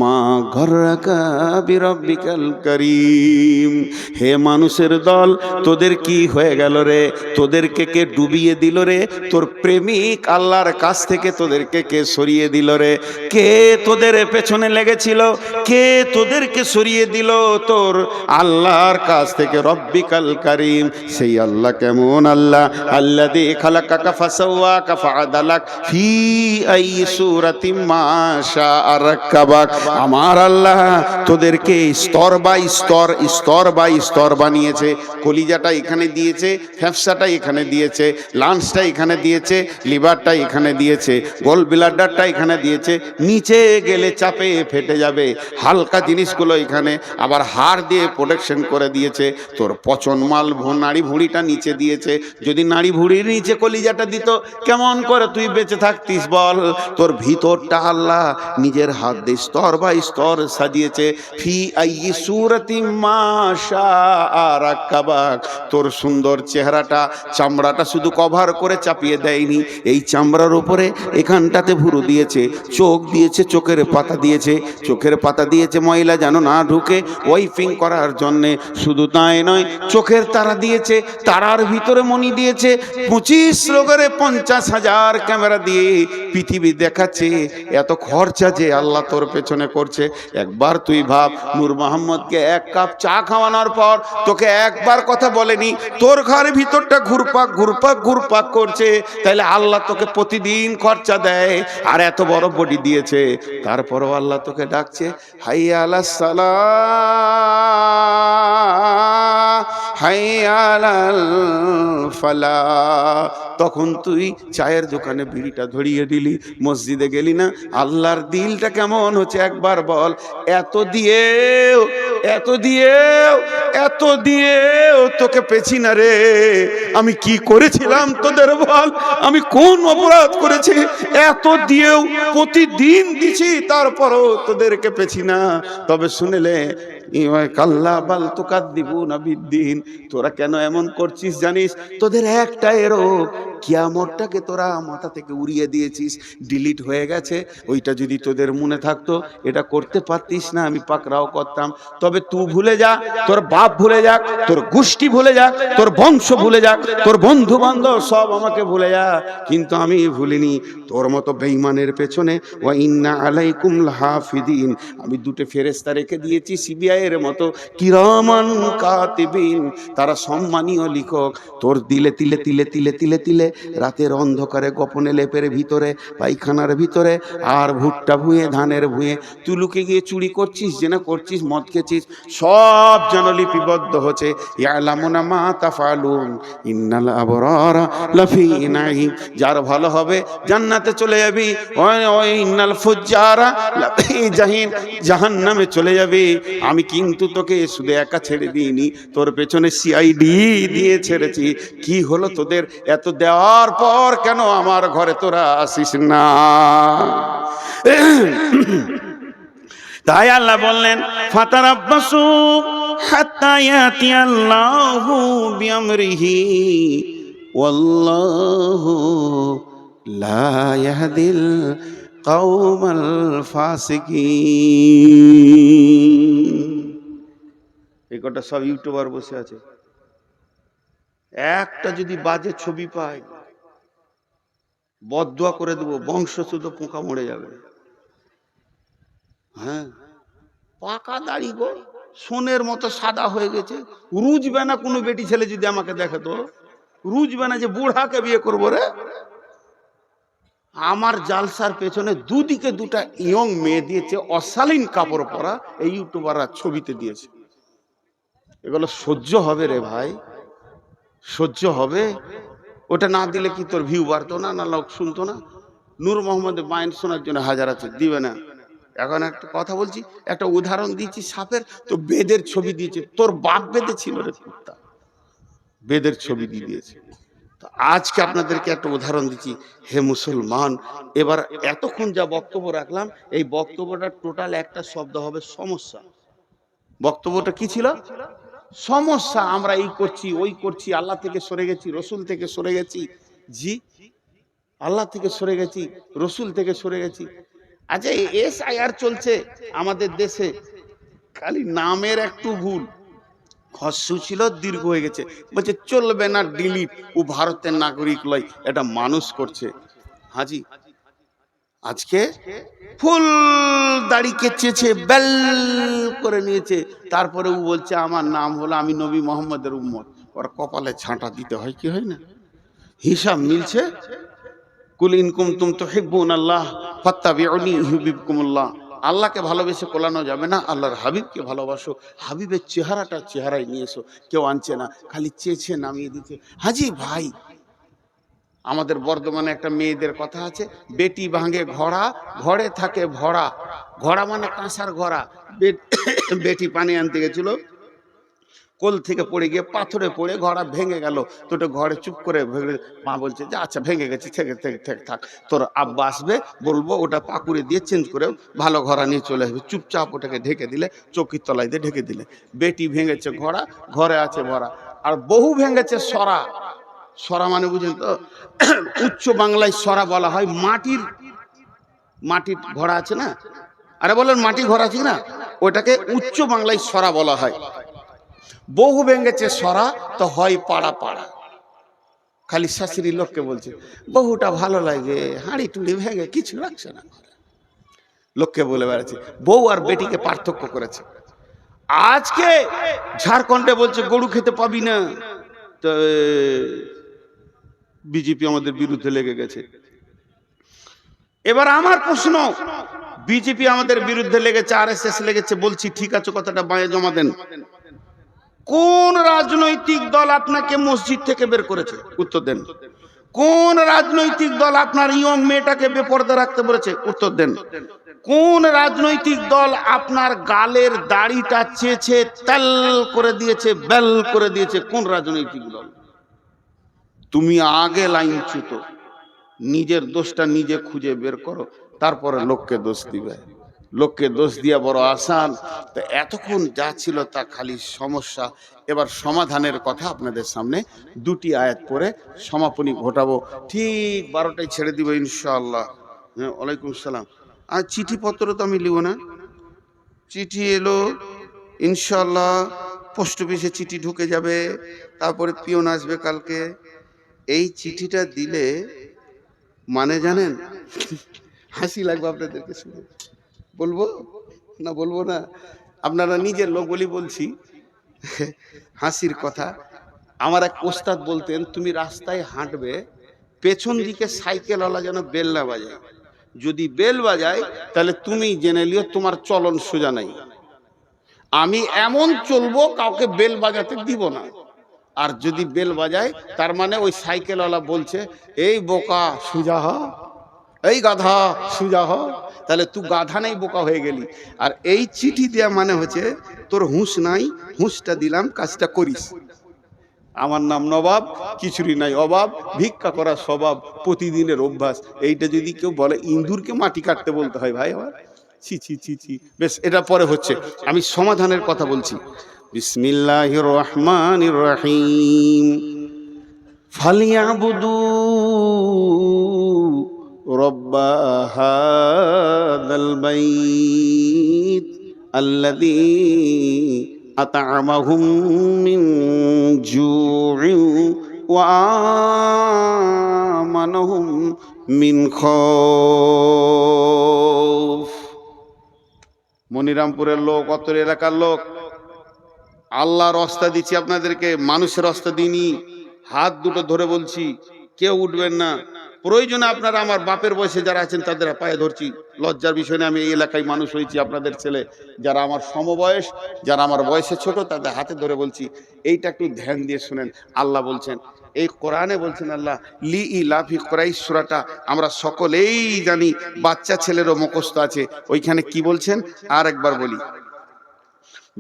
মা গররাকা বিরাব্বিকাল কারীম। হে মানুষের দল, তোদের কি হয়ে গেল রে? তোদেরকে কে ডুবিয়ে দিল রে? তোর প্রেমিক আল্লাহর কাছ থেকে তোদেরকে কে সরিয়ে দিল রে? কে তোদের পেছনে লেগেছিল? কে তোদেরকে সরিয়ে দিল তোর আল্লাহর কাছ থেকে? রব্বিকাল কারীম, সেই আল্লাহ কেমন আল্লাহ? আল্লাযী খালাকাকা ফাসাওয়া কাফাদালাক ফি আই সূরাতিম মা শাআ রাক্কাবাক। আমার আল্লাহ তোদেরকে স্তর বাই স্তর, স্তর বাই স্তর বানিয়েছে। কলিজাটা এখানে দিয়েছে, ফ্যাফসাটা এখানে দিয়েছে, লাঞ্চটা এখানে দিয়েছে, লিভারটা এখানে দিয়েছে, গোল ব্লাডারটা এখানে দিয়েছে। নিচে গেলে চাপে ফেটে যাবে, হালকা জিনিসগুলো এখানে, আবার হাড় দিয়ে প্রোটেকশন করে দিয়েছে। তোর পচন মাল নাড়ি ভুঁড়িটা নিচে দিয়েছে। যদি নাড়ি ভুঁড়ির নিচে কলিজাটা দিত, কেমন করে তুই বেঁচে থাকতিস বল? তোর ভিতরটা আল্লাহ নিজের হাত দিয়ে স্তর বাই স্তর সাজিয়েছে। ফি আইয়ি সূরাতিম মা শাআ রাক্কাবাক। তোর সুন্দর চেহারাটা, চামড়াটা শুধু কভার করে চাপিয়ে দেয়নি, এই চামড়ার উপরে এখানটাতে ভুরু দিয়েছে, চোখ দিয়েছে, চোখের পাতা দিয়েছে, চোখের পাতা দিয়েছে ময়লা যেন না ঢুকে, ওয়াইপিং করার জন্যে। শুধু তাই নয়, চোখের তারা দিয়েছে, তারার ভিতরে মণি দিয়েছে। 25 রোগের 50 50,000 ক্যামেরা দিয়ে পৃথিবী দেখাচ্ছে, এত খরচা যে আল্লাহ তোর পেছনে করছে। একবার তুই ভাব, নূর মোহাম্মদকে 1 কাপ চা খাওয়ানোর পর তোকে একবার কথা বলেনি, তোর ঘরের ভিতরটা ঘুরপাক ঘুরপাক ঘুরপাক করছে, তাহলে আল্লাহ তোকে প্রতিদিন খরচা দেয়। আর এত বড় বডি দিয়েছে, তারপরও আল্লাহ তোকে ডাকছে, হাইয়া আলাস সালাহ, হাইয়া আলাল ফালাহ। তখন তুই চায়ের দোকানে বিড়িটা ধরিয়ে দিলি, মসজিদে গেলি না। আল্লাহর দিলটা কেমন হচ্ছে একবার বল। এত দিয়েও এত দিয়েও এত দিয়েও তোকে পেছি না রে। আমি কি করেছিলাম তোদের বল? আমি কোন অপরাধ করেছি? এত দিয়েও প্রতিদিন দিছি, তারপরও তোদেরকে পেছি না। তবে শুনেলে কাল্লা বাল তুকাদ্দিবুনা বিদ্দিন, তোরা কেন এমন করছিস জানিস? তোদের একটাই রোগ, কিয়ামতটাকে তোরা মাথা থেকে উড়িয়ে দিয়েছিস, ডিলিট হয়ে গেছে। ওইটা যদি তোদের মনে থাকতো, এটা করতে পারতিস না, আমি পাকড়াও করতাম। তবে তুই ভুলে যা, তোর বাপ ভুলে যাক, তোর গোষ্ঠী ভুলে যাক, তোর বংশ ভুলে যাক, তোর বন্ধু বান্ধব সব আমাকে ভুলে যা, কিন্তু আমি ভুলিনি তোর মতো বেঈমানের পেছনে। ওয়া ইন্না আলাইকুম লাহাফিদিন, আমি 2টে ফেরেশতা রেখে দিয়েছি সিবিআই এর মতো, কিরামান কাতিবিন, তারা সম্মানীয় লিখক। তোর দিলে তিলে তিলে তিলে তিলে তিলে রাতের অন্ধকারে গোপনে লেপের ভিতরে, পায়খানার ভিতরে, আর ভুট্টা ভুঁয়ে, ধানের ভুঁয়ে তুই লুকে গিয়ে চুরি করছিস, জেনা করছিস, মদ খেয়েছিস, সব যেন লিপিবদ্ধ হচ্ছে। ইয়ালামুনা মা তাফালুন ইন্নাল আবরারা লাফি নাঈম, যার ভালো হবে জান্নাতে চলে যাবি, ওই ইন্নাল ফুজ্জারা লাফি জাহিম, জাহান্নামে চলে যাবি। আমি কিন্তু তোকে শুধু একা ছেড়ে দিইনি, তোর পেছনে সিআইডি দিয়ে ছেড়েছি। কি হলো তোদের? এত দেওয়ার পর কেন আমার ঘরে তোরা আসিস না? তাই আল্লাহ বললেন, ফাতারাব্বাসু হাত্তা ইয়াতিয়াল্লাহু বিআমরিহি ওয়াল্লাহু লা ইয়াহদিল কাওমাল ফাসিকিন। এই কটা সব ইউটিউবার বসে আছে, একটা যদি বাজে ছবি পায় বদদুয়া করে দেবো, বংশ শুধু পোকা মরে যাবে। হ্যাঁ, পাকা দাড়ি গো, সোনের মতো সাদা হয়ে গেছে, রুজবে না। কোনো বেটি ছেলে যদি আমাকে দেখে তো রুজবে না যে বুড়াকে বিয়ে করবো রে। আমার জালসার পেছনে দুদিকে 2টা ইয়ং মেয়ে দিয়েছে, অশালীন কাপড় পরা, এই ইউটিউবাররা ছবিতে দিয়েছে। এগুলো সহ্য হবে রে ভাই? সহ্য হবে? ওটা না দিলে কি তোর ভিউ বাড়তো না? না লোক শুনতো না? নূর মোহাম্মদের বায়ান শোনার জন্য হাজার আছে, দিবে না। এখন একটা কথা বলছি, একটা উদাহরণ দিয়েছি সাপের, তো বেদের ছবি দিয়েছে। তোর বাপ বেদে ছিল রে কুত্তা, বেদের ছবি দিয়ে দিয়েছে। তো আজকে আপনাদেরকে একটা উদাহরণ দিচ্ছি। হে মুসলমান, এবার এতক্ষণ যা বক্তব্য রাখলাম, এই বক্তব্যটা টোটাল একটা শব্দ হবে সমস্যা। বক্তব্যটা কি ছিল? সমস্যা। আমরা এই করছি, ওই করছি, আল্লাহ থেকে সরে গেছি, রসুল থেকে সরে গেছি। জি, আল্লাহ থেকে সরে গেছি, রসুল থেকে সরে গেছি। আচ্ছা, SIR চলছে আমাদের দেশে, খালি নামের একটু ভুল, হস্য ছিল দীর্ঘ হয়ে গেছে, বলছে চলবে না, ডিলিট। ও ভারতের নাগরিক লয়, এটা মানুষ করছে। হাজি আজকে ফুল দাড়ি কেচেছে, বেল করে নিয়েছে, তারপরে ও বলছে আমার নাম হলো, আমি নবী মোহাম্মদের উম্মত। ওর কপালে ছাঁটা দিতে হয় কি হয় না? হিসাব মিলছে। কুল ইন কুনতুম তুহিব্বুনাল্লাহ ফাত্তাবিউনি ইউহিব্বুকুমুল্লাহ। আল্লাহকে ভালোবেসে কোলানো যাবে না, আল্লাহর হাবিবকে ভালোবাসো। হাবিবের চেহারাই নিয়ে এসো। কেউ আনছে না, খালি চেয়েছে নামিয়ে দিচ্ছে। হাজি ভাই, আমাদের বর্ধমানে একটা মেয়েদের কথা আছে, বেটি ভাঙে ঘোড়া, ঘরে থাকে ভরা। ঘোড়া মানে কাঁসার ঘোড়া। বেটি পানি আনতে গেছিল, কোল থেকে পড়ে গিয়ে পাথরে পড়ে ঘোড়া ভেঙে গেল। তো ওটা ঘরে চুপ করে মা বলছে যে আচ্ছা ভেঙে গেছে, থেকে থেকে থেকে থাক, তোর আব্বা আসবে বলবো ওটা পাকুড়ে দিয়ে চেঞ্জ করে ভালো ঘোড়া নিয়ে চলে আসবে। চুপচাপ ওটাকে ঢেকে দিলে, চৌকির তলায় দিয়ে ঢেকে দিলে। বেটি ভেঙেছে ঘোড়া, ঘরে আছে ভরা। আর বহু ভেঙেছে সরা। সরা মানে বুঝেন তো? উচ্চ বাংলায় সরা বলা হয় মাটির ঘোড়া আছে না? আরে বলেন মাটি ঘোড়া আছে না, ওটাকে উচ্চ বাংলায় সরা বলা হয়। বহু ভেঙেছে সরা, তো হয় পাড়া পাড়া। খালি শাশুড়ি লোককে বলছে বহুটা ভালো লাগে, হাঁড়ি টুড়ি ভেঙে কিছু রাখছে না, লোককে বলে বেড়াচ্ছে। বউ আর বেটিকে পার্থক্য করেছে। আজকে ঝাড়খণ্ডে বলছে গরু খেতে পাবি না, তো বিজেপি আমাদের বিরুদ্ধে লেগে গেছে। এবার আমার প্রশ্ন, বিজেপি আমাদের বিরুদ্ধে লেগেছে, আরএসএস লেগেছে, বলছি ঠিক আছে, কথাটা বাঁয়ে জমা দেন। কোন রাজনৈতিক দল আপনাকে মসজিদ থেকে বের করেছে? উত্তর দেন। কোন রাজনৈতিক দল আপনার ইয়ং মেয়েটাকে বেপরদা রাখতে বলেছে? উত্তর দেন। কোন রাজনৈতিক দল আপনার গালের দাড়িটা চেঁচে তেল করে দিয়েছে, বেল করে দিয়েছে? কোন রাজনৈতিক দল? তুমি আগে লাইনচ্যুত, নিজের দোষটা নিজে খুঁজে বের করো, তারপরে লোককে দোষ দিবে। লোককে দোষ দিয়া বড় আসান। তো এতক্ষণ যা ছিল তা খালি সমস্যা। এবার সমাধানের কথা আপনাদের সামনে দুটি আয়াত পড়ে সমাপনী ঘটাবো। ঠিক 12টায় ছেড়ে দিব ইনশাআল্লাহ। হ্যাঁ, ওয়ালাইকুম সালাম। আর চিঠিপত্র তো আমি লিব না, চিঠি এলো ইনশাআল্লাহ, পোস্ট অফিসে চিঠি ঢুকে যাবে, তারপরে পিয়ন আসবে কালকে। এই চিঠিটা দিলে মানে জানেন, হাসি লাগবে আপনাদেরকে শুনে। বলবো না? বলবো না? আপনারা নিজের লোক বলি বলছি, হাসির কথা। আমার এক ওস্তাদ বলতেন, তুমি রাস্তায় হাঁটবে, পেছন দিকে সাইকেলওয়ালা যেন বেল না বাজায়। যদি বেল বাজায় তাহলে তুমি জেনে লিও তোমার চলন সোজা নাই। আমি এমন চলবো কাউকে বেল বাজাতে দিব না। আর যদি বেল বাজায় তার মানে ওই সাইকেলওয়ালা বলছে, এই বোকা সোজা হ, এই গাধা সোজা হ। তাহলে তুই গাধা নেই, বোকা হয়ে গেলি। আর এই চিঠি দেয়া মানে হচ্ছে তোর হুঁশ নাই, হুঁশটা দিলাম, কাজটা করিস। আমার নাম নবাব, কিছুরই নাই অভাব, ভিক্ষা করা স্বভাব, প্রতিদিনের অভ্যাস। এইটা যদি কেউ বলে, ইন্দুরকে মাটি কাটতে বলতে হয় ভাই আমার? ছি ছি ছি ছি। বেশ, এটা পরে হচ্ছে, আমি সমাধানের কথা বলছি। বিসমিল্লাহির রহমানির রহিম। ফালিয়াবুদু রব্বা হাযাল বাইত আল্লাযী আত'আমাহুম মিন জু'ইন ওয়া আমানাহুম মিন খাউফ। মনিরামপুরের লোক, অত্তর এলাকার লোক, আল্লাহর রাস্তা দিচ্ছি আপনাদেরকে, মানুষের রাস্তা দিইনি। হাত দুটো ধরে বলছি, কেউ উঠবেন না। প্রয়োজনে আপনারা আমার বাপের বয়সে যারা আছেন তাদের পায়ে ধরছি। লজ্জার বিষয় নিয়ে আমি এই এলাকায় মানুষ হয়েছি, আপনাদের ছেলে। যারা আমার সমবয়স, যারা আমার বয়সে ছোট, তাদের হাতে ধরে বলছি, এইটা একটু ধ্যান দিয়ে শুনেন। আল্লাহ বলছেন, এই কোরআনে বলছেন আল্লাহ, লি ইলাফি কুরাইশ সূরাটা আমরা সকলেই জানি, বাচ্চা ছেলেরও মুখস্থ আছে। ওইখানে কি বলছেন আর একবার বলি।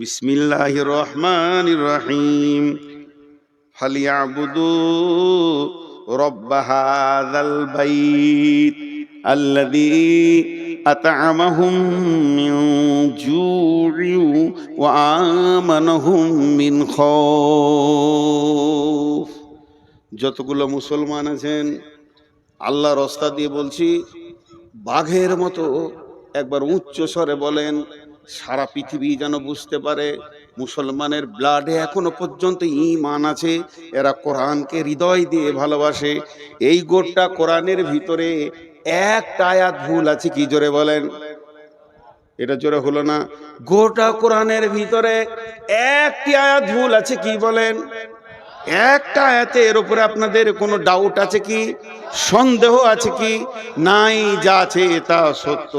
বিসমিল্লাহির রহমানির রহিম। ফালিয়াবুদু রব্ব হাযাল বাইত আল্লাযী আত'আমাহুম মিন জু'ইন ওয়া আমানাহুম মিন খাউফ। যতগুলো মুসলমান আছেন, আল্লাহর রাস্তা দিয়ে বলছি, বাঘের মতো একবার উচ্চ স্বরে বলেন, সারা পৃথিবী যেন বুঝতে পারে মুসলমানের ব্লাডে এখনো পর্যন্ত ঈমান আছে। এরা কোরআনকে হৃদয় দিয়ে ভালোবাসে। এই গোটা কোরআনের ভিতরে একটা আয়াত ভুল আছে কি? জোরে বলেন। এটা জোরে হলো না। গোটা কোরআনের ভিতরে একটি আয়াত ভুল আছে কি? বলেন। একটা আয়াতে। এর উপরে আপনাদের কোনো ডাউট আছে কি? সন্দেহ আছে কি? নাই, যা আছে তা সত্য।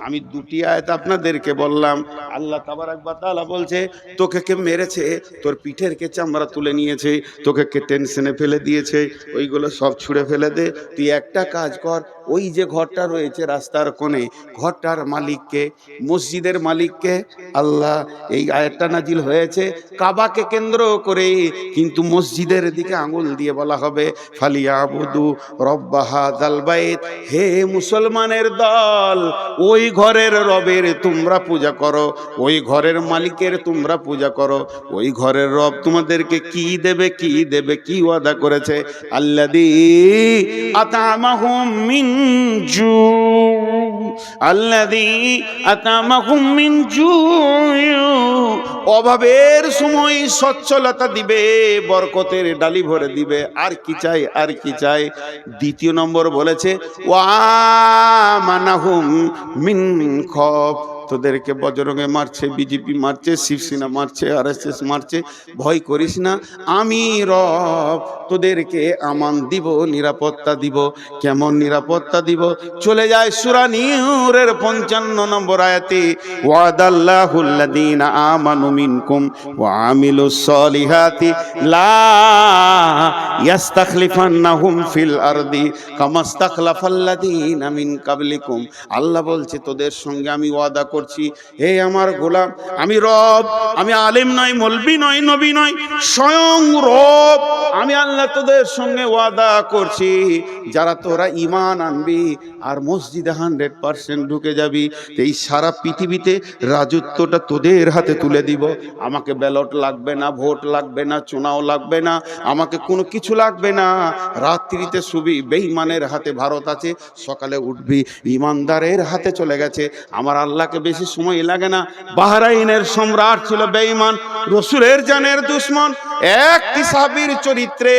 আমি দুটি আয়াত আপনাদেরকে বললাম। আল্লাহ তাবারাক ওয়া তাআলা বলছে, তোকে কে মেরেছে, তোর পিঠের কে চামড়া তুলে নিয়েছে, তোকে কে টেনশনে ফেলে দিয়েছে, ওইগুলো সব ছুঁড়ে ফেলে দে। তুই একটা কাজ কর, ওই যে ঘরটা রয়েছে রাস্তার কোণে, ঘরটার মালিককে, মসজিদের মালিককে। আল্লাহ এই আয়াতটা নাজিল হয়েছে কাবাকে কেন্দ্র করে, কিন্তু মসজিদের দিকে আঙুল দিয়ে বলা হবে, ফালিয়াবুদু রব্বা হাযাল বাইত। হে মুসলমানের দল, ওই ঘরের রবের তোমরা পূজা করো, ওই ঘরের মালিকের তোমরা পূজা করো। ওই ঘরের রব তোমাদেরকে কি দেবে, কি দেবে, কি ওয়াদা করেছে? আল্লাযী আত'আমাহুম মিন জু', আল্লাযী আত'আমাহুম মিন জু' অভাবের সময় সচ্ছলতা দিবে, বরকতের ডালি ভরে দিবে। আর কি চাই, আর কি চাই? দ্বিতীয় নম্বর বলেছে ওয়ামানাহুম মিন খৌফ, তোদেরকে বজরঙ্গে মারছে, বিজেপি মারছে, শিবসেনা মারছে, আরএসএস মারছে, ভয় করিস না, আমি রব তোদেরকে আমান দিব, নিরাপত্তা দিব। কেমন নিরাপত্তা দিব? চলে যায় সূরা নূরের 55 নম্বর আয়াতে, ওয়াদাল্লাহুল্লাযীনা আমানু মিনকুম ওয়া আমিলুস সলিহাতি লা ইয়াস্তাখলিফান্নাহুম ফিল আরদি কামাস্তাখলাফাল্লাযীনা মিন কাবলিকুম। আল্লাহ বলছে তোদের সঙ্গে আমি ওয়াদা করছি, হে আমার গোলাম, আমি রব, আমি আলেম নয়, মৌলবি নয়, নবী নয়, স্বয়ং রব, আমি আল্লাহ তোদের সঙ্গে ওয়াদা করছি, যারা তোরা ঈমান আনবি আর মসজিদে 100% ঢুকে যাবি, এই সারা পৃথিবীতে রাজত্বটা তোদের হাতে তুলে দিব। আমাকে ব্যালট লাগবে না, ভোট লাগবে না, চুনাও লাগবে না, আমাকে কোনো কিছু লাগবে না। রাত্রিতে শুবি বেঈমানের হাতে, ভারত আছে, সকালে উঠবি ঈমানদারের হাতে চলে গেছে। আমার আল্লাহকে বেশি সময় লাগে না। বাহরাইনের সম্রাট ছিল বেঈমান, রসুলের জানের দুশমন, একটি সাহাবীর চরিত্রে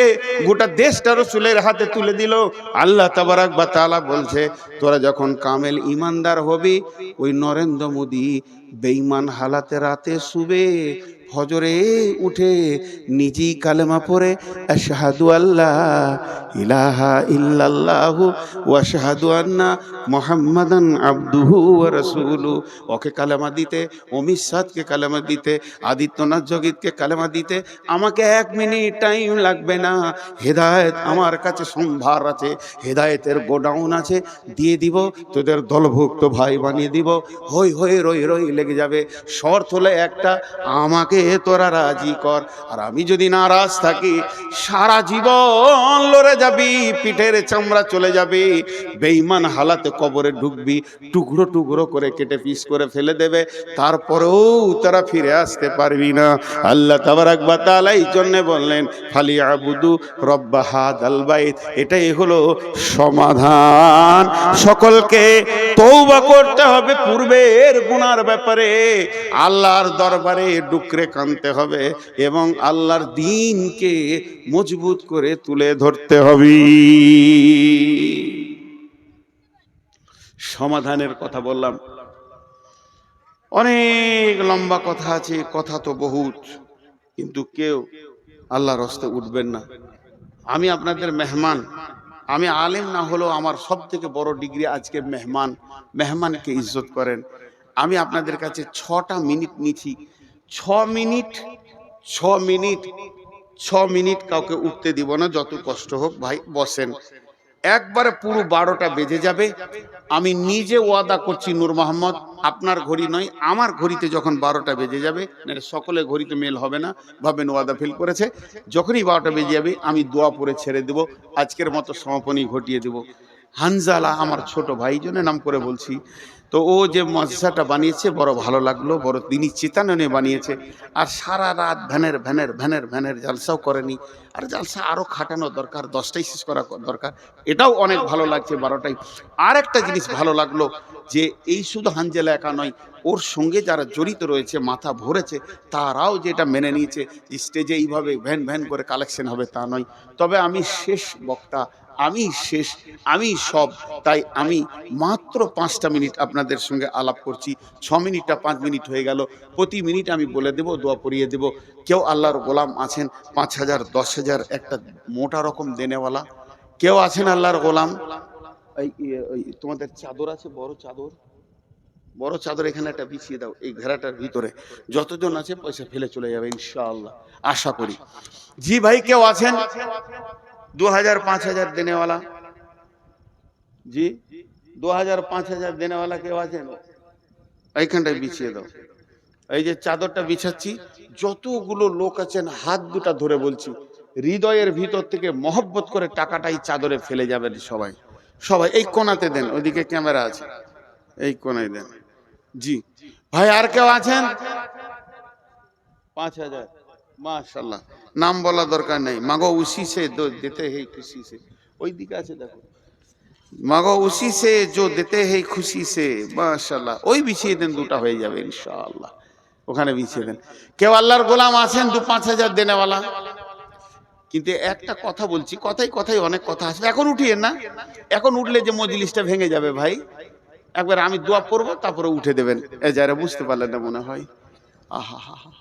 গোটা দেশটা রসুলের হাতে তুলে দিল। আল্লাহ তাবারাক ওয়া তাআলা বলছে, তোরা যখন কামেল ঈমানদার হবি, ওই নরেন্দ্র মোদী বেঈমান হালাতে রাতে শুবে, ফজরে উঠে নিজেই কালেমা পড়ে আশহাদু আল্লা ইলাহা ইল্লাল্লাহু ওয়া আশহাদু আন্না মুহাম্মাদান আবদুহু ওয়া রাসূলুহু, ওকে কালেমা দিতে, অমিত শাহকে কালেমা দিতে, আদিত্যনাথ যোগীকে কালেমা দিতে আমাকে 1 মিনিট টাইম লাগবে না। হেদায়েত আমার কাছে সম্ভার আছে, হেদায়েতের গোডাউন আছে, দিয়ে দিব, তোদের দলভুক্ত ভাই বানিয়ে দিব। হই হই রই রই লেগে যাবে। শর্ত হলো একটা, আমাকে তোরা রাজি কর। আর আমি যদি নারাজ থাকি, সারা জীবন লড়ে যাবি, পিঠের চামড়া চলে যাবে, বেঈমান হালাতে কবরে ঢুকবি, টুকরো টুকরো করে কেটে পিস করে ফেলে দেবে, তারপরেও তারা ফিরে আসতে পারবি না। আল্লাহ তাবারাক ওয়া তাআলা এই জন্য বললেন ফালিয়াবুদু রব্ব হাযাল বাইত। এটাই হলো সমাধান। সকলকে তওবা করতে হবে পূর্বের গুনার ব্যাপারে, আল্লাহর দরবারে ডুকরে কাঁদতে হবে এবং আল্লাহর দ্বীনকে মজবুত করে তুলে ধরতে হবে। সমাধানের কথা বললাম, অনেক লম্বা কথা আছে, কথা তো বহুত, কিন্তু কেউ আল্লাহর রাস্তায় উঠবেন না। আমি আপনাদের মেহমান, আমি আলেম না হলেও আমার সব থেকে বড় ডিগ্রি আজকে মেহমান। মেহমানকে ইজ্জত করেন। আমি আপনাদের কাছে 6টা মিনিট নিচ্ছি, 6 মিনিট কাউকে উঠতে দিব না, যত কষ্ট হোক ভাই বসেন। একবারে পুরো 12টা বেজে যাবে। আমি নিজে ওয়াদা করছি, নূর মোহাম্মদ, আপনার ঘড়ি নয়, আমার ঘড়িতে যখন 12টা বেজে যাবে, সকলের ঘড়িতে মেল হবে না, ভাবেন ওয়াদা ফেল করেছে। যখনই 12টা বেজে যাবে আমি দোয়া পড়ে ছেড়ে দেব, আজকের মতো সমাপনী ঘটিয়ে দেব। হানজালা আমার ছোট ভাই, জন্য নাম করে বলছি, তো ও যে মাদ্রাসাটা বানিয়েছে বড় ভালো লাগলো, বড় তিনি চেতনা বানিয়েছে। আর সারা রাত ভ্যানের জালসাও করেনি, আর জালসা আরও খাটানো দরকার, 10টাই শেষ করা দরকার। এটাও অনেক ভালো লাগছে 12টায়। আর একটা জিনিস ভালো লাগলো যে এই শুধু হানজালা একা নয়, ওর সঙ্গে যারা জড়িত রয়েছে, মাথা ভরেছে, তারাও যেটা মেনে নিয়েছে স্টেজে এইভাবে ভ্যান করে কালেকশন হবে তা নয়। তবে আমি শেষ বক্তা, আমি সব, তাই আমি মাত্র 5টা মিনিট আপনাদের সঙ্গে আলাপ করছি। 6 মিনিটটা 5 মিনিট হয়ে গেল। প্রতি মিনিট আমি বলে দেব, দোয়া পড়িয়ে দেব। কেউ আল্লাহর গোলাম আছেন 5,000 10,000 একটা মোটা রকম দেনেওয়ালা? কেউ আছেন আল্লাহর গোলাম? এই তোমাদের চাদর আছে, বড় চাদর এখানে একটা বিছিয়ে দাও, এই ঘেরাটার ভিতরে যতজন আছে পয়সা ফেলে চলে যাবে ইনশাআল্লাহ, আশা করি। জি ভাই, কেউ আছেন 2000 5000 দেনেওয়ালা? জি 2000 5000 দেনেওয়ালা কেউ আছেন? এইখানটায় বিছিয়ে দাও। এই যে চাদরটা বিছাচ্ছি, যতগুলো লোক আছেন হাত দুটা ধরে বলছি, হৃদয়ের ভিতর থেকে মহব্বত করে টাকাটাই চাদরে ফেলে যাবেন সবাই। এই কোণাতে দেন, ওইদিকে ক্যামেরা আছে, এই কোণায় দেন। জি ভাই, আর কেউ আছেন? 5000, মাশাআল্লাহ। নাম বলা দরকার নেই। মাগো উসি সে দেতে হে খুশি সে, ওই দিকে আছে দেখো, মাগো উসি সে जो देते हैं खुशी से, माशाल्लाह। ওই বিছিয়ে দেন, দুটা হয়ে যাবে ইনশাআল্লাহ। ওখানে বিছিয়ে দেন। কেউ আল্লাহর গোলাম আছেন 2-5 হাজার দেনেওয়ালা, কিন্তু একটা কথা বলছি, কথাই কথাই অনেক কথা আসবে, এখন উঠিয়েন না, এখন উঠলে যে মজলিসটা ভেঙে যাবে ভাই। একবার আমি দোয়া পড়বো তারপরে উঠে দেবেন। এ যারা বুঝতে পারলেন না মনে হয়। আহা হা হা।